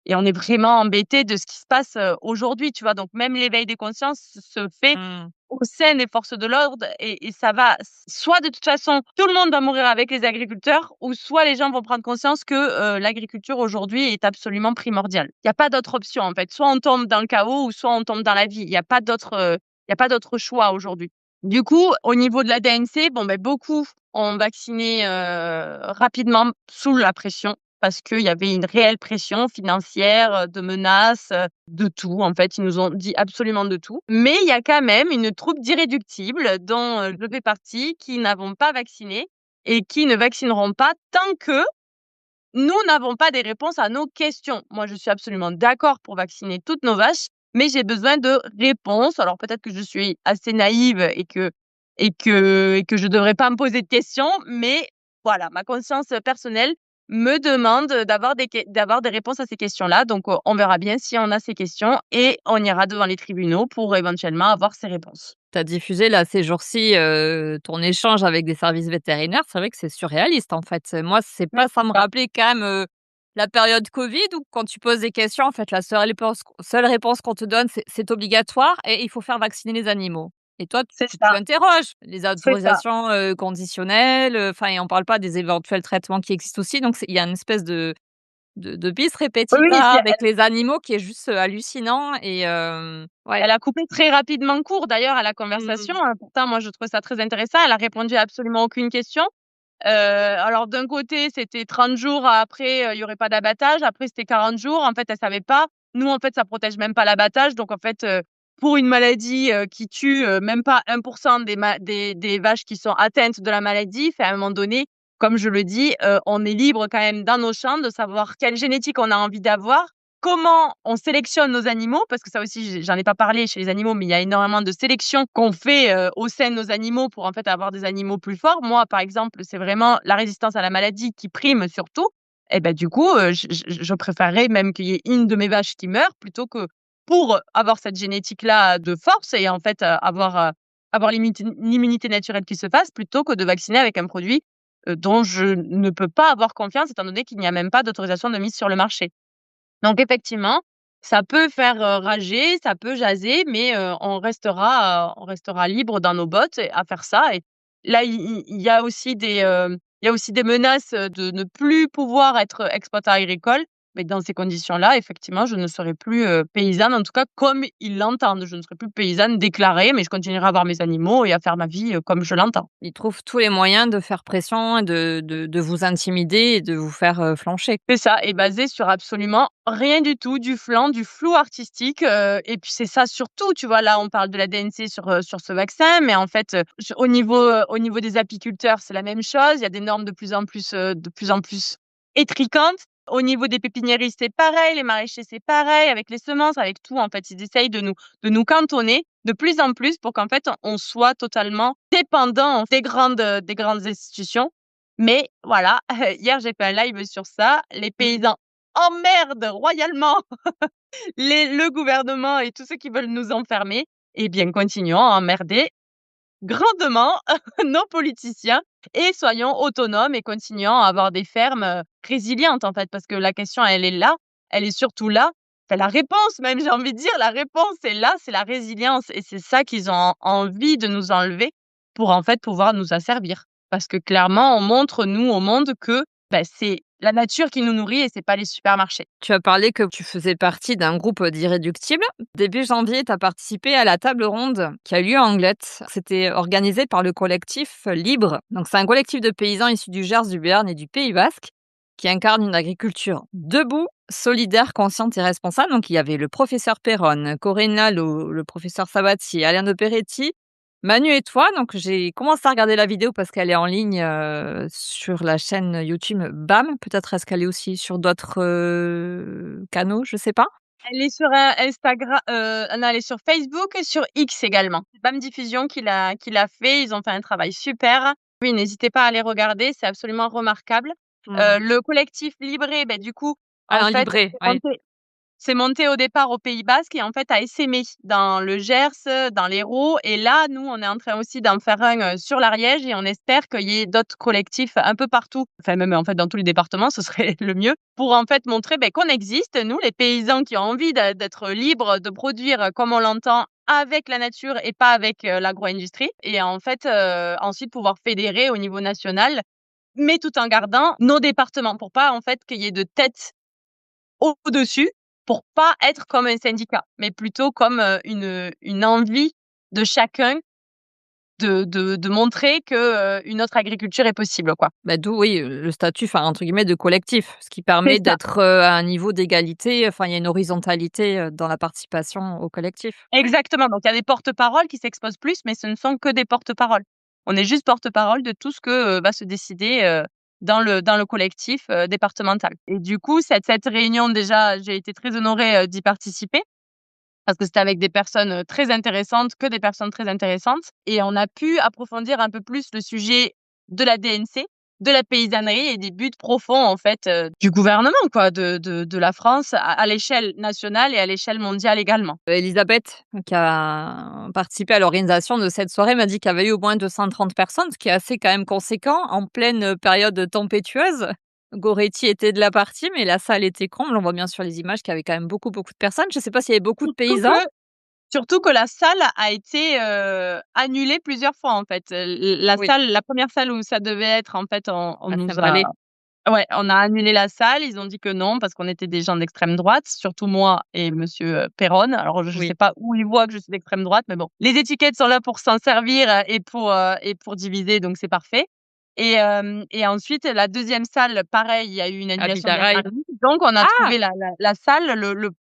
et on est vraiment embêtés de ce qui se passe, aujourd'hui, tu vois? Donc même l'éveil des consciences se fait Mmh. au sein des forces de l'ordre et ça va soit de toute façon, tout le monde va mourir avec les agriculteurs ou soit les gens vont prendre conscience que, l'agriculture aujourd'hui est absolument primordiale. Il y a pas d'autre option, en fait. Soit on tombe dans le chaos ou soit on tombe dans la vie. Il y a pas d'autre choix aujourd'hui. Du coup, au niveau de la DNC, bon, beh, beaucoup ont vacciné, rapidement sous la pression parce qu'il y avait une réelle pression financière, de menaces, de tout. En fait, ils nous ont dit absolument de tout. Mais il y a quand même une troupe d'irréductibles dont, je fais partie, qui n'avons pas vacciné et qui ne vaccineront pas tant que nous n'avons pas des réponses à nos questions. Moi, je suis absolument d'accord pour vacciner toutes nos vaches, mais j'ai besoin de réponses. Alors peut-être que je suis assez naïve et que je devrais pas me poser de questions, mais voilà, ma conscience personnelle me demande d'avoir des réponses à ces questions-là. Donc, on verra bien si on a ces questions et on ira devant les tribunaux pour éventuellement avoir ces réponses. Tu as diffusé là ces jours-ci, ton échange avec des services vétérinaires. C'est vrai que c'est surréaliste en fait. Moi, c'est Oui, pas ça c'est me ça. rappelait quand même, la période Covid où quand tu poses des questions, en fait, la seule réponse qu'on te donne, c'est obligatoire et il faut faire vacciner les animaux. Et toi, C'est tu ça, interroges les c'est ça. autorisations, conditionnelles, enfin et on parle pas des éventuels traitements qui existent aussi, donc il y a une espèce de bis Oui, oui, et repetita puis avec les animaux qui est juste, hallucinant et ouais. elle a coupé très rapidement court d'ailleurs à la conversation, Mmh. pourtant moi je trouvais ça très intéressant. Elle a répondu à absolument aucune question. Alors d'un côté, c'était 30 jours après, il y aurait pas d'abattage. Après, c'était 40 jours. En fait, elle savait pas. Nous, en fait, ça protège même pas l'abattage. Donc en fait, pour une maladie, qui tue, même pas 1 des vaches qui sont atteintes de la maladie, enfin à un moment donné, comme je le dis, on est libre quand même dans nos champs de savoir quelle génétique on a envie d'avoir, comment on sélectionne nos animaux, parce que ça aussi j'en ai pas parlé chez les animaux, mais il y a énormément de sélection qu'on fait, au sein de nos animaux pour en fait avoir des animaux plus forts. Moi, par exemple, c'est vraiment la résistance à la maladie qui prime surtout et ben du coup, je préférerais même qu'il y ait une de mes vaches qui meure plutôt que pour avoir cette génétique-là de force et en fait, avoir l'immunité naturelle qui se fasse plutôt que de vacciner avec un produit, dont je ne peux pas avoir confiance étant donné qu'il n'y a même pas d'autorisation de mise sur le marché. Donc effectivement, ça peut faire, rager, ça peut jaser, mais on restera libre dans nos bottes et à faire ça et là, il y a aussi il y a aussi des menaces, de ne plus pouvoir être exploitant agricole, mais dans ces conditions-là, effectivement, je ne serai plus, paysanne, en tout cas comme ils l'entendent. Je ne serai plus paysanne déclarée, mais je continuerai à avoir mes animaux et à faire ma vie, comme je l'entends. Ils trouvent tous les moyens de faire pression et de vous intimider et de vous faire, flancher. C'est ça, et basé sur absolument rien du tout, du flan, du flou artistique, et puis c'est ça surtout, tu vois? Là, on parle de la DNC sur ce vaccin, mais en fait, au niveau des apiculteurs, c'est la même chose. Il y a des normes de plus en plus étriquantes. Au niveau des pépiniéristes, c'est pareil, les maraîchers, c'est pareil, avec les semences, avec tout, en fait, ils essayent de nous cantonner de plus en plus pour qu'en fait, on soit totalement dépendant des grandes institutions mais voilà, hier, j'ai fait un live sur ça. Les paysans emmerdent royalement le gouvernement et tous ceux qui veulent nous enfermer, eh bien, continuons à emmerder grandement nos politiciens et soyons autonomes et continuons à avoir des fermes, résilientes, en fait. Parce que la question, elle est là, elle est surtout là. Enfin, la réponse même, j'ai envie de dire, la réponse est là, c'est la résilience et c'est ça qu'ils ont envie de nous enlever pour, en fait, pouvoir nous asservir. Parce que clairement, on montre, nous, au monde que, c'est la nature qui nous nourrit et c'est pas les supermarchés. Tu as parlé que tu faisais partie d'un groupe d'irréductibles. Début janvier, tu as participé à la table ronde qui a eu lieu à Anglet. C'était organisé par le collectif Libre. Donc, c'est un collectif de paysans issus du Gers, du Béarn et du Pays Basque qui incarne une agriculture debout, solidaire, consciente et responsable. Donc, il y avait le professeur Perron, Corinne Lalo, le professeur Sabatier, Alain de Peretti, Manu et toi. Donc, j'ai commencé à regarder la vidéo parce qu'elle est en ligne sur la chaîne YouTube BAM. Peut-être est-ce qu'elle est aussi sur d'autres canaux, je sais pas. Elle est sur, Instagram, non, elle est sur Facebook et sur X également. C'est BAM Diffusion qui l'a fait. Ils ont fait un travail super. Oui, n'hésitez pas à aller regarder, c'est absolument remarquable. Le collectif Libré, du coup, en Ah, un fait, livré, oui. c'est monté au départ au Pays Basque et en fait à Essémé, dans le Gers, dans l'Hérault et là, nous, on est en train aussi d'en faire un, sur l'Ariège et on espère qu'il y ait d'autres collectifs un peu partout, enfin même en fait dans tous les départements, ce serait le mieux, pour en fait montrer, qu'on existe, nous, les paysans qui ont envie d'être libres, de produire comme on l'entend avec la nature et pas avec, l'agro-industrie et en fait, ensuite pouvoir fédérer au niveau national, mais tout en gardant nos départements pour pas en fait qu'il y ait de tête au-dessus pour pas être comme un syndicat, mais plutôt comme, une envie de chacun de montrer que, une autre agriculture est possible, quoi. D'où oui, le statut, enfin, entre guillemets, de collectif, ce qui permet C'est ça, d'être, à un niveau d'égalité, enfin, il y a une horizontalité, dans la participation au collectif. exactement, donc il y a des porte-paroles qui s'exposent plus, mais ce ne sont que des porte-paroles. On est juste porte-parole de tout ce que, va se décider, dans le collectif, départemental et du coup, cette réunion déjà, j'ai été très honorée, d'y participer. Parce que c'était avec des personnes, très intéressantes, que des personnes très intéressantes et on a pu approfondir un peu plus le sujet de la DNC, de la paysannerie et des buts profonds en fait, du gouvernement quoi, de la France à l'échelle nationale et à l'échelle mondiale également. Elisabeth, qui a participé à l'organisation de cette soirée, m'a dit qu'il y avait eu au moins 230 personnes, ce qui est assez quand même conséquent en pleine période tempétueuse. Goretti était de la partie, mais la salle était comble. On voit bien sur les images qu'il y avait quand même beaucoup, beaucoup de personnes. Je ne sais pas s'il y avait beaucoup de Surtout paysans. que surtout que la salle a été, annulée plusieurs fois en fait. Oui, La première salle où ça devait être en fait, on à nous a Saint-Palais. ouais, on a annulé la salle. Ils ont dit que non, parce qu'on était des gens d'extrême droite, surtout moi et monsieur, Perron. Alors je sais Oui. pas où ils voient que je suis d'extrême droite, mais bon. Les étiquettes sont là pour s'en servir, et pour diviser, donc c'est parfait. Et ensuite, la deuxième salle, pareil, il y a eu une À annulation Bidaraï. dernière minute. Donc on a Ah! trouvé la salle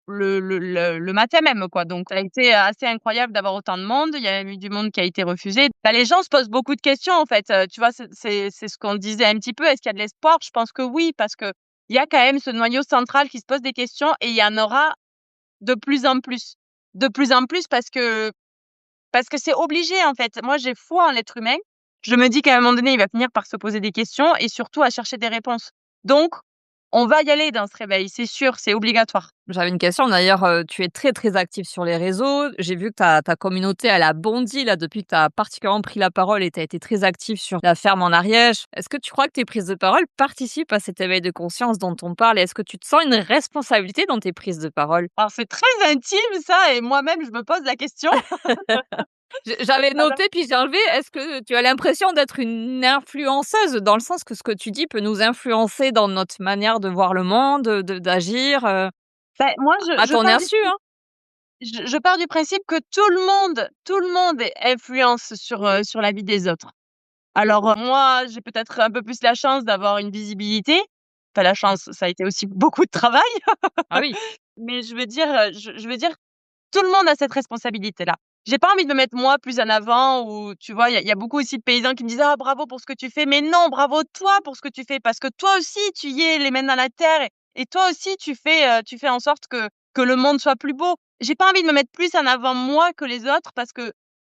le matin même, quoi. Donc ça a été assez incroyable d'avoir autant de monde. Il y a eu du monde qui a été refusé. Les gens se posent beaucoup de questions, en fait, tu vois? C'est ce qu'on disait un petit peu. Est-ce qu'il y a de l'espoir? Je pense que oui, parce qu'il y a quand même ce noyau central qui se pose des questions et il y en aura de plus en plus. De plus en plus parce que c'est obligé, en fait. Moi, j'ai foi en l'être humain. Je me dis qu'à un moment donné, il va finir par se poser des questions et surtout à chercher des réponses. Donc, on va y aller dans ce réveil, c'est sûr, c'est obligatoire. J'avais une question d'ailleurs, tu es très, très active sur les réseaux. J'ai vu que ta communauté, elle a bondi là depuis que tu as particulièrement pris la parole et tu as été très active sur la ferme en Ariège. Est-ce que tu crois que tes prises de parole participent à cet éveil de conscience dont on parle? Et est-ce que tu te sens une responsabilité dans tes prises de parole? Alors c'est très intime ça et moi-même je me pose la question. J'avais Alors noté puis j'ai enlevé. Est-ce que tu as l'impression d'être une influenceuse? Dans le sens que ce que tu dis peut nous influencer dans notre manière de voir le monde, d'agir, moi à ton insu, hein? je pars du principe que tout le monde influence sur la vie des autres. Alors, moi, j'ai peut-être un peu plus la chance d'avoir une visibilité. Enfin la chance, ça a été aussi beaucoup de travail, Ah oui. mais je veux dire tout le monde a cette responsabilité-là. J'ai pas envie de me mettre moi plus en avant ou tu vois? Il y a beaucoup aussi de paysans qui me disent: «Ah bravo pour ce que tu fais», mais non, bravo toi pour ce que tu fais parce que toi aussi tu y es les mains dans la terre et toi aussi tu fais en sorte que le monde soit plus beau. J'ai pas envie de me mettre plus en avant moi que les autres parce que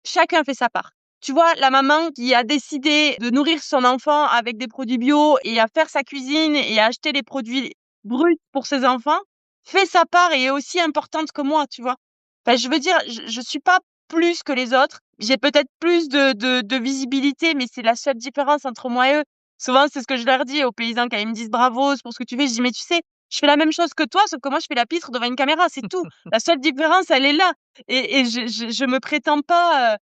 chacun fait sa part. Tu vois? La maman qui a décidé de nourrir son enfant avec des produits bio et à faire sa cuisine et à acheter les produits bruts pour ses enfants, fait sa part et est aussi importante que moi, tu vois? Enfin, je veux dire, je suis pas plus que les autres. J'ai peut-être plus de visibilité, mais c'est la seule différence entre moi et eux. Souvent, c'est ce que je leur dis aux paysans quand ils me disent: «Bravo pour ce que tu fais». Je dis: «Mais tu sais, je fais la même chose que toi, sauf que moi, je fais la pitre devant une caméra, c'est tout. La seule différence, elle est là» et je me prétends pas,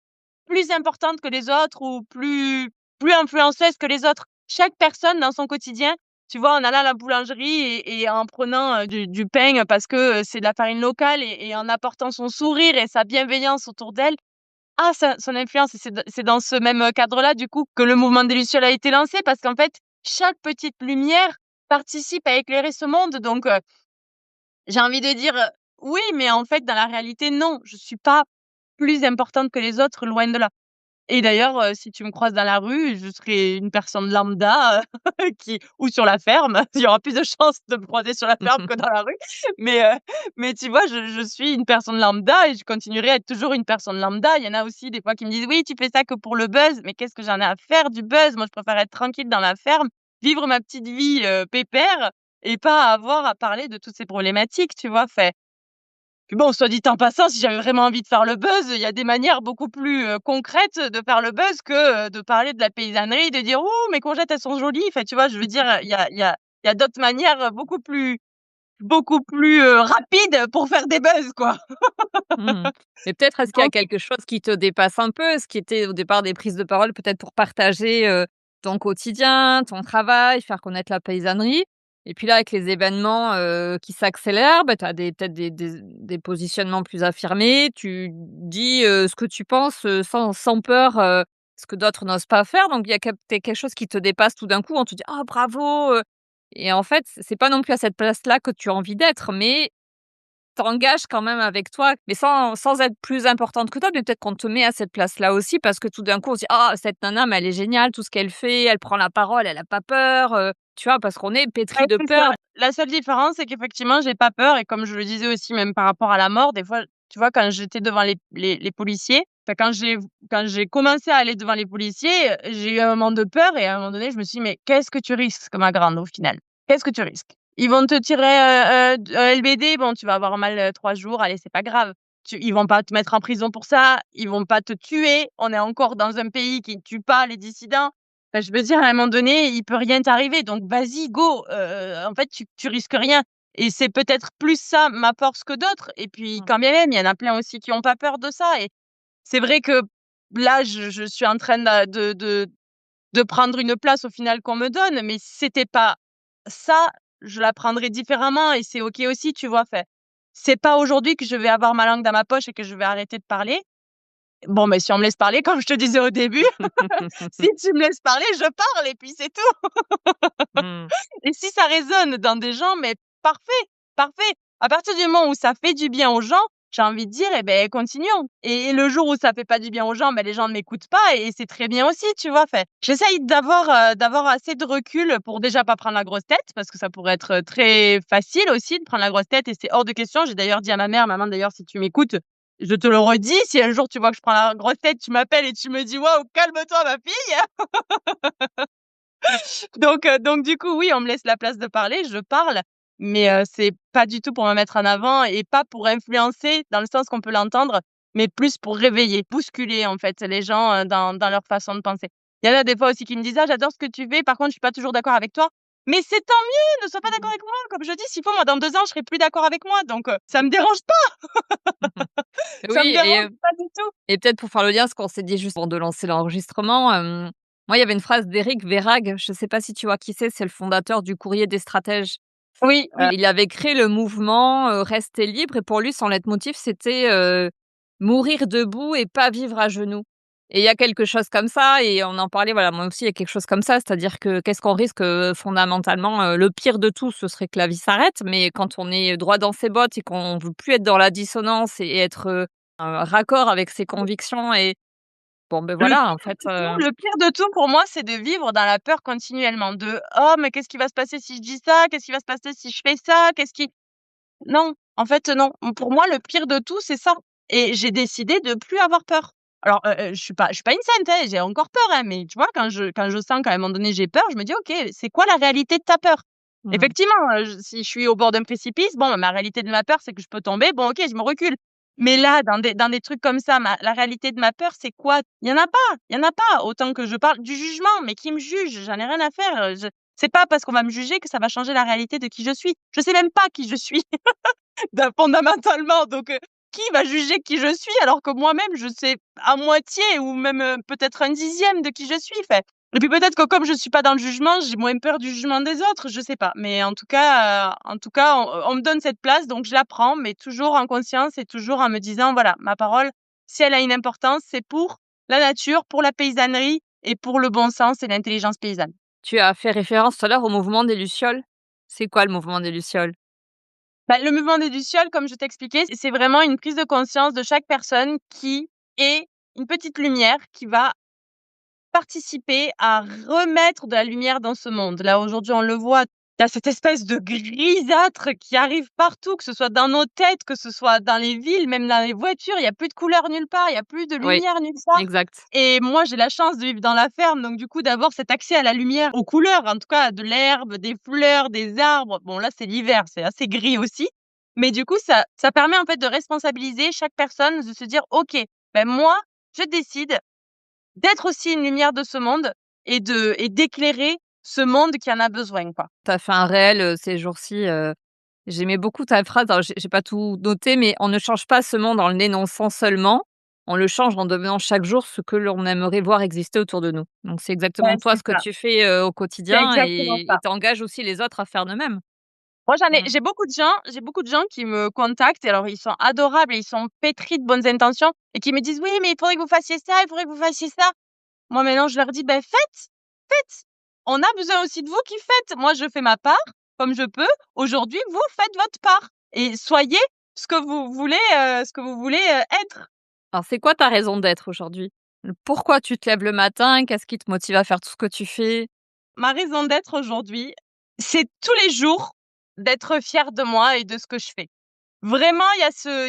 plus importante que les autres ou plus influenceuse que les autres. Chaque personne dans son quotidien, tu vois, en allant à la boulangerie et en prenant, du pain parce que, c'est de la farine locale et en apportant son sourire et sa bienveillance autour d'elle, sa son influence et c'est dans ce même, cadre-là, du coup, que le mouvement des lucioles a été lancé parce qu'en fait, chaque petite lumière participe à éclairer ce monde donc j'ai envie de dire, oui, mais en fait, dans la réalité, non, je suis pas plus importante que les autres, loin de là. Et d'ailleurs, si tu me croises dans la rue, je serai une personne lambda, qui ou sur la ferme. Il y aura plus de chances de me croiser sur la ferme que dans la rue. Mais, mais tu vois, je suis une personne lambda et je continuerai à être toujours une personne lambda. Il y en a aussi des fois qui me disent: «Oui, tu fais ça que pour le buzz». Mais qu'est-ce que j'en ai à faire du buzz? Moi, je préfère être tranquille dans ma ferme, vivre ma petite vie, pépère et pas avoir à parler de toutes ces problématiques, tu vois? Puis bon, soit dit en passant, si j'avais vraiment envie de faire le buzz, il y a des manières beaucoup plus, concrètes de faire le buzz que, de parler de la paysannerie, de dire: «Ouh, mes courgettes, elles sont jolies». Enfin, tu vois? Je veux dire, il y a d'autres manières, beaucoup plus, rapides pour faire des buzz, quoi. Mmh. Mais peut-être est-ce qu'il y a Donc quelque chose qui te dépasse un peu? Ce qui était au départ des prises de parole peut-être pour partager, ton quotidien, ton travail, faire connaître la paysannerie et puis là avec les événements, qui s'accélèrent, bah, tu as peut-être des positionnements plus affirmés. Tu dis, ce que tu penses, sans peur, ce que d'autres n'osent pas faire donc il y a peut-être quelque chose qui te dépasse tout d'un coup. On te dit: «Oh bravo!» Et en fait, c'est pas non plus à cette place-là que tu as envie d'être mais t'engages quand même avec toi, mais sans être plus importante que toi, mais peut-être qu'on te met à cette place-là aussi parce que tout d'un coup on se dit: «Ah cette nana, mais elle est géniale, tout ce qu'elle fait, elle prend la parole, elle a pas peur», tu vois? Parce qu'on est ouais, pétri de c'est ça. peur. La seule différence, c'est qu'effectivement, j'ai pas peur et comme je le disais aussi même par rapport à la mort, des fois, tu vois, quand j'étais devant les policiers, enfin, quand j'ai commencé à aller devant les policiers, j'ai eu un moment de peur et à un moment donné, je me suis dit: «Mais qu'est-ce que tu risques, ma grande, au final? Qu'est-ce que tu risques? Ils vont te tirer, un LBD, bon, tu vas avoir mal, 3 jours, allez, c'est pas grave. Ils vont pas te mettre en prison pour ça, ils vont pas te tuer. On est encore dans un pays qui ne tue pas les dissidents. Enfin, je veux dire, à un moment donné, il peut rien t'arriver, donc vas-y, go, en fait, tu risques rien et c'est peut-être plus ça ma force que d'autres et puis Mmh. quand bien même, il y en a plein aussi qui ont pas peur de ça et c'est vrai que là, je suis en train de prendre une place au final qu'on me donne, mais si c'était pas ça, je la prendrais différemment et c'est OK aussi, tu vois? Enfin, c'est pas aujourd'hui que je vais avoir ma langue dans ma poche et que je vais arrêter de parler. Bon, mais si on me laisse parler, comme je te disais au début, si tu me laisses parler, je parle et puis c'est tout. Mmh. Et si ça résonne dans des gens, mais parfait, parfait. À partir du moment où ça fait du bien aux gens, j'ai envie de dire, eh beh, continuons. Et le jour où ça fait pas du bien aux gens, ben les gens ne m'écoutent pas et c'est très bien aussi, tu vois? Enfin, j'essaye d'avoir assez de recul pour déjà pas prendre la grosse tête, parce que ça pourrait être, très facile aussi de prendre la grosse tête et c'est hors de question. J'ai d'ailleurs dit à ma mère: «Maman, d'ailleurs, si tu m'écoutes, je te le redis, si un jour tu vois que je prends la grosse tête, tu m'appelles et tu me dis: "Waouh, calme-toi ma fille"». Donc du coup, oui, on me laisse la place de parler, je parle, mais c'est pas du tout pour me mettre en avant et pas pour influencer dans le sens qu'on peut l'entendre, mais plus pour réveiller, bousculer en fait les gens, dans leur façon de penser. Il y en a des fois aussi qui me disent: «Ah j'adore ce que tu fais, par contre je suis pas toujours d'accord avec toi». Mais c'est tant mieux, ne sois pas d'accord avec moi. Comme je dis, s'il faut moi dans 2 ans je serai plus d'accord avec moi, donc ça me dérange pas, ça me Oui dérange pas du tout. et peut-être pour faire le lien, ce qu'on s'est dit juste avant de lancer l'enregistrement, moi, il y avait une phrase d'Éric Vérag, je ne sais pas si tu vois qui c'est le fondateur du Courrier des stratèges. Oui, oui. Il avait créé le mouvement, Rester libre et pour lui, son leitmotiv, c'était, mourir debout et pas vivre à genoux et il y a quelque chose comme ça et on en parlait, voilà, moi aussi, il y a quelque chose comme ça, c'est-à-dire que qu'est-ce qu'on risque, fondamentalement, le pire de tout, ce serait que la vie s'arrête, mais quand on est droit dans ses bottes et qu'on veut plus être dans la dissonance et être, raccord avec ses convictions et bon, ben Le voilà, en pire fait, de tout le pire de tout pour moi, c'est de vivre dans la peur continuellement de: «Oh mais qu'est-ce qui va se passer si je dis ça? Qu'est-ce qui va se passer si je fais ça? Qu'est-ce qui» non, en fait, non. Pour moi, le pire de tout, c'est ça et j'ai décidé de plus avoir peur. Alors, je suis pas une sainte, hein, j'ai encore peur, hein, mais tu vois, quand je sens qu'à un moment donné, j'ai peur, je me dis: «OK, c'est quoi la réalité de ta peur?» Mmh. Effectivement, si je suis au bord d'un précipice, bon, ma réalité de ma peur, c'est que je peux tomber. Bon, OK, je me recule. Mais là, dans des trucs comme ça, la réalité de ma peur, c'est quoi? Il y en a pas, il y en a pas. Autant que je parle du jugement, mais qui me juge? J'en ai rien à faire, c'est pas parce qu'on va me juger que ça va changer la réalité de qui je suis. Je sais même pas qui je suis, fondamentalement, donc qui va juger qui je suis alors que moi-même je sais à moitié ou même, peut-être un dixième de qui je suis, enfin et puis peut-être que comme je suis pas dans le jugement, j'ai moins peur du jugement des autres, je sais pas. Mais en tout cas, on me donne cette place donc je la prends, mais toujours en conscience et toujours en me disant: «Voilà, ma parole, si elle a une importance, c'est pour la nature, pour la paysannerie et pour le bon sens et l'intelligence paysanne». Tu as fait référence tout à l'heure au mouvement des lucioles. C'est quoi le mouvement des lucioles? Bah, le mouvement des lucioles, comme je t'expliquais, c'est vraiment une prise de conscience de chaque personne qui est une petite lumière qui va participer à remettre de la lumière dans ce monde. Là, aujourd'hui, on le voit, tu as cette espèce de grisâtre qui arrive partout, que ce soit dans nos têtes, que ce soit dans les villes, même dans les voitures. Il y a plus de couleur nulle part, il y a plus de Oui, lumière nulle part. exact. Et moi, j'ai la chance de vivre dans la ferme, donc du coup, d'avoir cet accès à la lumière, aux couleurs, en tout cas, de l'herbe, des fleurs, des arbres. Bon, là, c'est l'hiver, c'est assez gris aussi. Mais du coup, ça permet en fait de responsabiliser chaque personne, de se dire: «OK, ben moi, je décide d'être aussi une lumière de ce monde et d'éclairer ce monde qui en a besoin, quoi». Tu as fait un réel, ces jours-ci, j'aimais beaucoup ta phrase, alors j'ai pas tout noté, mais on ne change pas ce monde en l'énonçant seulement, on le change en devenant chaque jour ce que l'on aimerait voir exister autour de nous. Donc c'est Ouais, exactement toi c'est ce que ça, tu fais, au c'est quotidien exactement et ça. tu engages aussi les autres à faire de même. Moi, Mmh. j'ai beaucoup de gens qui me contactent et alors ils sont adorables et ils sont pétris de bonnes intentions et qui me disent: «Oui, mais il faudrait que vous fassiez ça, il faudrait que vous fassiez ça». Moi, maintenant, je leur dis: «Ben, faites, faites. On a besoin aussi de vous qui faites. Moi, je fais ma part comme je peux. Aujourd'hui, vous faites votre part et soyez ce que vous voulez, être». Alors c'est quoi ta raison d'être aujourd'hui? Pourquoi tu te lèves le matin? Qu'est-ce qui te motive à faire tout ce que tu fais? Ma raison d'être aujourd'hui, c'est tous les jours d'être fière de moi et de ce que je fais. Vraiment, il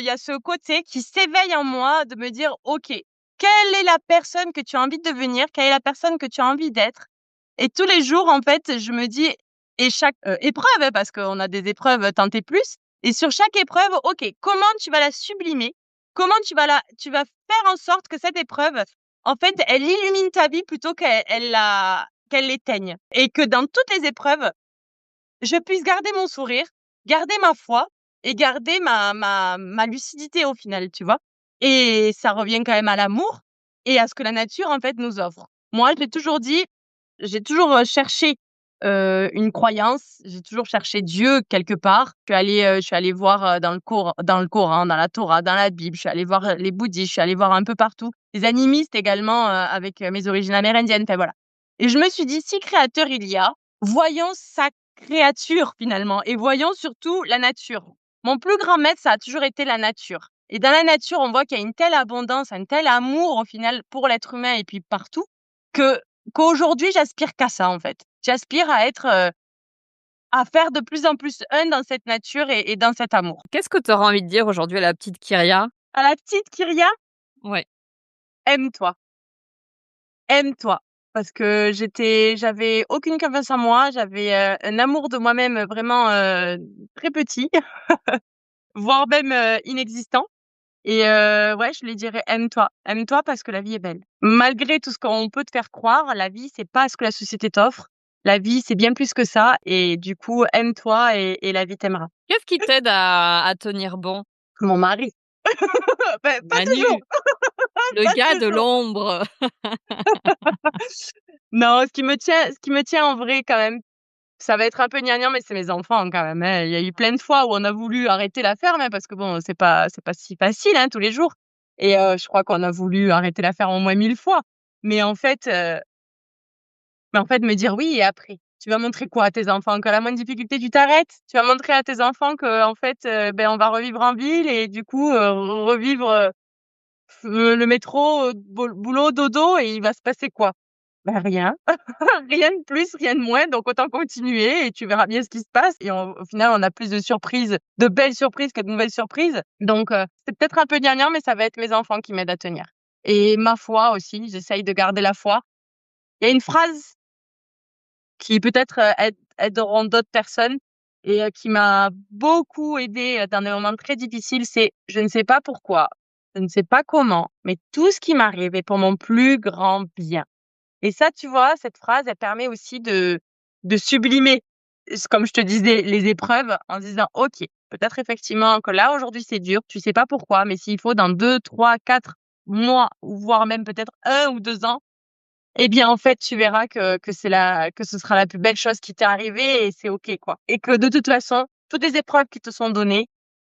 y a ce côté qui s'éveille en moi de me dire: «OK, quelle est la personne que tu as envie de devenir? Quelle est la personne que tu as envie d'être?» Et tous les jours, en fait, je me dis et chaque, épreuve, hein, parce qu'on a des épreuves, tant et plus et sur chaque épreuve, OK, comment tu vas la sublimer? Comment tu vas faire en sorte que cette épreuve, en fait, elle illumine ta vie plutôt qu'elle l'éteigne et que dans toutes les épreuves, je puisse garder mon sourire, garder ma foi et garder ma lucidité au final, tu vois? Et ça revient quand même à l'amour et à ce que la nature, en fait, nous offre. Moi, je l'ai toujours dit, j'ai toujours, cherché, une croyance, j'ai toujours cherché Dieu quelque part. Je suis allée voir, dans le Coran, dans la Torah, dans la Bible, je suis allée voir, les bouddhistes, je suis allée voir un peu partout. Les animistes également, avec, mes origines amérindiennes, enfin voilà. Et je me suis dit: «Si créateur il y a, voyons sa créature finalement et voyons surtout la nature». Mon plus grand maître, ça a toujours été la nature et dans la nature, on voit qu'il y a une telle abondance, un tel amour au final pour l'être humain et puis partout que qu'aujourd'hui j'aspire qu'à ça, en fait. J'aspire à être, à faire de plus en plus un dans cette nature et dans cet amour. Qu'est-ce que tu auras envie de dire aujourd'hui à la petite Kyria? À la petite Kyria, Ouais. aime-toi, aime-toi parce que j'avais aucune confiance en moi, j'avais, un amour de moi-même, vraiment, très petit, voire même, inexistant et ouais, je lui dirais: «Aime-toi, aime-toi parce que la vie est belle». Malgré tout ce qu'on peut te faire croire, la vie, c'est pas ce que la société t'offre. La vie, c'est bien plus que ça et du coup, aime-toi et la vie t'aimera. Qu'est-ce qui t'aide à tenir bon? Mon mari, pas toujours, Manu, le pas gars de toujours. l'ombre. Non, ce qui me tient en vrai quand même, ça va être un peu gnangnan, mais c'est mes enfants quand même, hein. Il y a eu plein de fois où on a voulu arrêter la ferme, hein, parce que bon, c'est pas si facile, hein, tous les jours et je crois qu'on a voulu arrêter la ferme au moins 1000 fois. Mais en fait me dire: «Oui et après? Tu vas montrer quoi à tes enfants? Qu'à la moindre difficulté tu t'arrêtes? Tu vas montrer à tes enfants qu'en fait, on va revivre en ville et du coup, revivre, le métro, boulot, dodo et il va se passer quoi?» Rien, rien de plus, rien de moins, donc autant continuer et tu verras bien ce qui se passe et au final, on a plus de surprises, de belles surprises que de mauvaises surprises, donc c'est peut-être un peu gnangnan, mais ça va être mes enfants qui m'aident à tenir et ma foi aussi, j'essaye de garder la foi. Il y a une phrase qui peut-être aideront d'autres personnes et qui m'a beaucoup aidée dans des moments très difficiles. C'est je ne sais pas pourquoi, je ne sais pas comment, mais tout ce qui m'arrive est pour mon plus grand bien. Et ça, tu vois, cette phrase, elle permet aussi de sublimer, comme je te disais, les épreuves en disant, OK, peut-être effectivement que là, aujourd'hui, c'est dur, tu sais pas pourquoi, mais s'il faut dans 2, 3, 4 mois, ou voire même peut-être 1 ou 2 ans, eh bien, en fait, tu verras que ce sera la plus belle chose qui t'est arrivée et c'est OK, quoi. Et que de toute façon, toutes les épreuves qui te sont données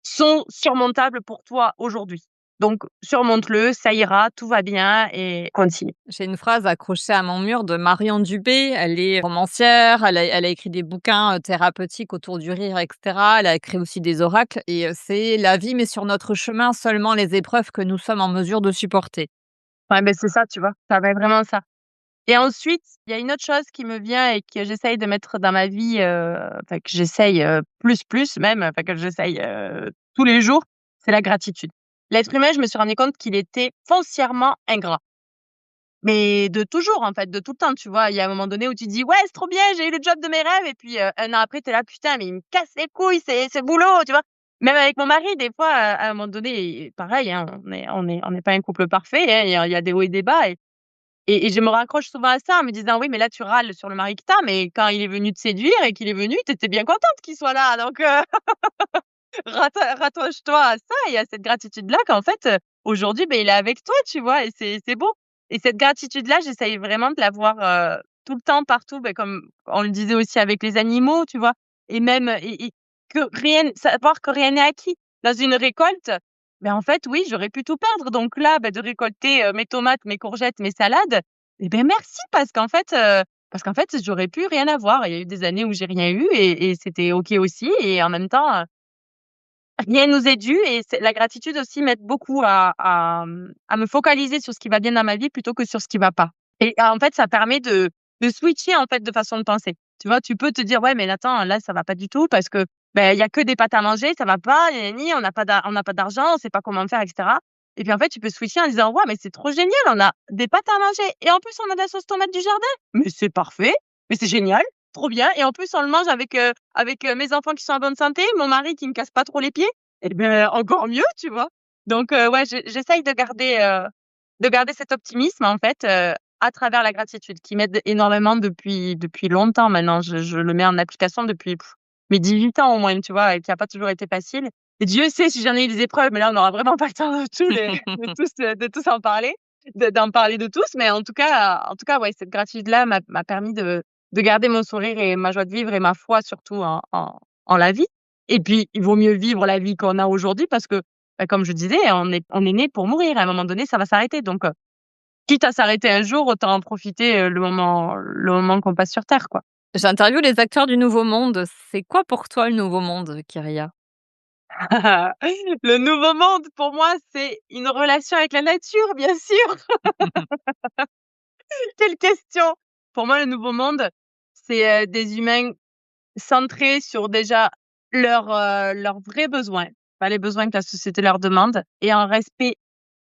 sont surmontables pour toi aujourd'hui. Donc surmonte-le, ça ira, tout va bien et continue. J'ai une phrase accrochée à mon mur de Marion Dubé. Elle est romancière, elle a écrit des bouquins, thérapeutiques autour du rire et cetera. Elle a écrit aussi des oracles et c'est: «La vie met sur notre chemin seulement les épreuves que nous sommes en mesure de supporter». Ouais, ben c'est ça, tu vois? Ça va être vraiment ça. Et ensuite, il y a une autre chose qui me vient et que j'essaye de mettre dans ma vie, enfin que j'essaye, plus même, enfin que j'essaye, tous les jours, c'est la gratitude. L'être humain, je me suis rendu compte qu'il était foncièrement ingrat. Mais de toujours, en fait, de tout le temps, tu vois? Il y a un moment donné où tu dis: «Ouais, c'est trop bien, j'ai eu le job de mes rêves» et puis, 1 an après, tu es là: «Putain, mais il me casse les couilles, ce boulot», tu vois? Même avec mon mari, des fois, à un moment donné, pareil, hein, on n'est pas un couple parfait, hein, il y a des hauts et des bas et je me raccroche souvent à ça en me disant: «Oui, mais là, tu râles sur le mari que tu as, mais quand il est venu te séduire et qu'il est venu, tu étais bien contente qu'il soit là, donc rattache-toi à ça et à cette gratitude-là qu'en fait, aujourd'hui, beh, il est avec toi, tu vois? Et c'est beau et cette gratitude-là, j'essaye vraiment de l'avoir, tout le temps, partout, beh, comme on le disait aussi avec les animaux, tu vois? Et même et que rien savoir que rien n'est acquis. Dans une récolte, ben, en fait, oui, j'aurais pu tout perdre donc là, bah, de récolter, mes tomates, mes courgettes, mes salades et ben, merci parce qu'en fait, j'aurais pu rien avoir. Il y a eu des années où j'ai rien eu et c'était OK aussi et en même temps, rien nous est dû et c'est la gratitude aussi m'aide beaucoup à me focaliser sur ce qui va bien dans ma vie plutôt que sur ce qui va pas et en fait, ça permet de switcher, en fait, de façon de penser. Tu vois? Tu peux te dire: «Ouais, mais attends, là, ça va pas du tout parce que, il y a que des pâtes à manger, ça va pas, gna gna gni, on n'a pas d'argent, on sait pas comment faire et cetera» et puis, en fait, tu peux switcher en disant: «Ouais, mais c'est trop génial, on a des pâtes à manger et en plus, on a de la sauce tomate du jardin. Mais c'est parfait, mais c'est génial, trop bien et en plus, on le mange avec, mes enfants qui sont en bonne santé, mon mari qui me casse pas trop les pieds et ben, encore mieux, tu vois? Donc ouais, j'essaye de garder cet optimisme, en fait, à travers la gratitude qui m'aide énormément depuis longtemps maintenant. Je le mets en application depuis mes 18 ans au moins, tu vois? Et qui a pas toujours été facile et Dieu sait si j'en ai eu des épreuves, mais là, on n'aura vraiment pas le temps de tous en parler, d'en parler de tous, mais en tout cas, ouais, cette gratitude-là m'a permis de garder mon sourire et ma joie de vivre et ma foi surtout en la vie. Et puis, il vaut mieux vivre la vie qu'on a aujourd'hui parce que, comme je disais, on est né pour mourir. À un moment donné, ça va s'arrêter. Donc, quitte à s'arrêter un jour, autant en profiter, le moment qu'on passe sur terre, quoi. J'interviewe les acteurs du Nouveau Monde. C'est quoi pour toi le Nouveau Monde, Kyria? Le nouveau monde, pour moi, c'est une relation avec la nature, bien sûr. Quelle question! Pour moi, le nouveau monde, c'est, des humains centrés sur déjà leurs vrais besoins, pas les besoins que la société leur demande et en respect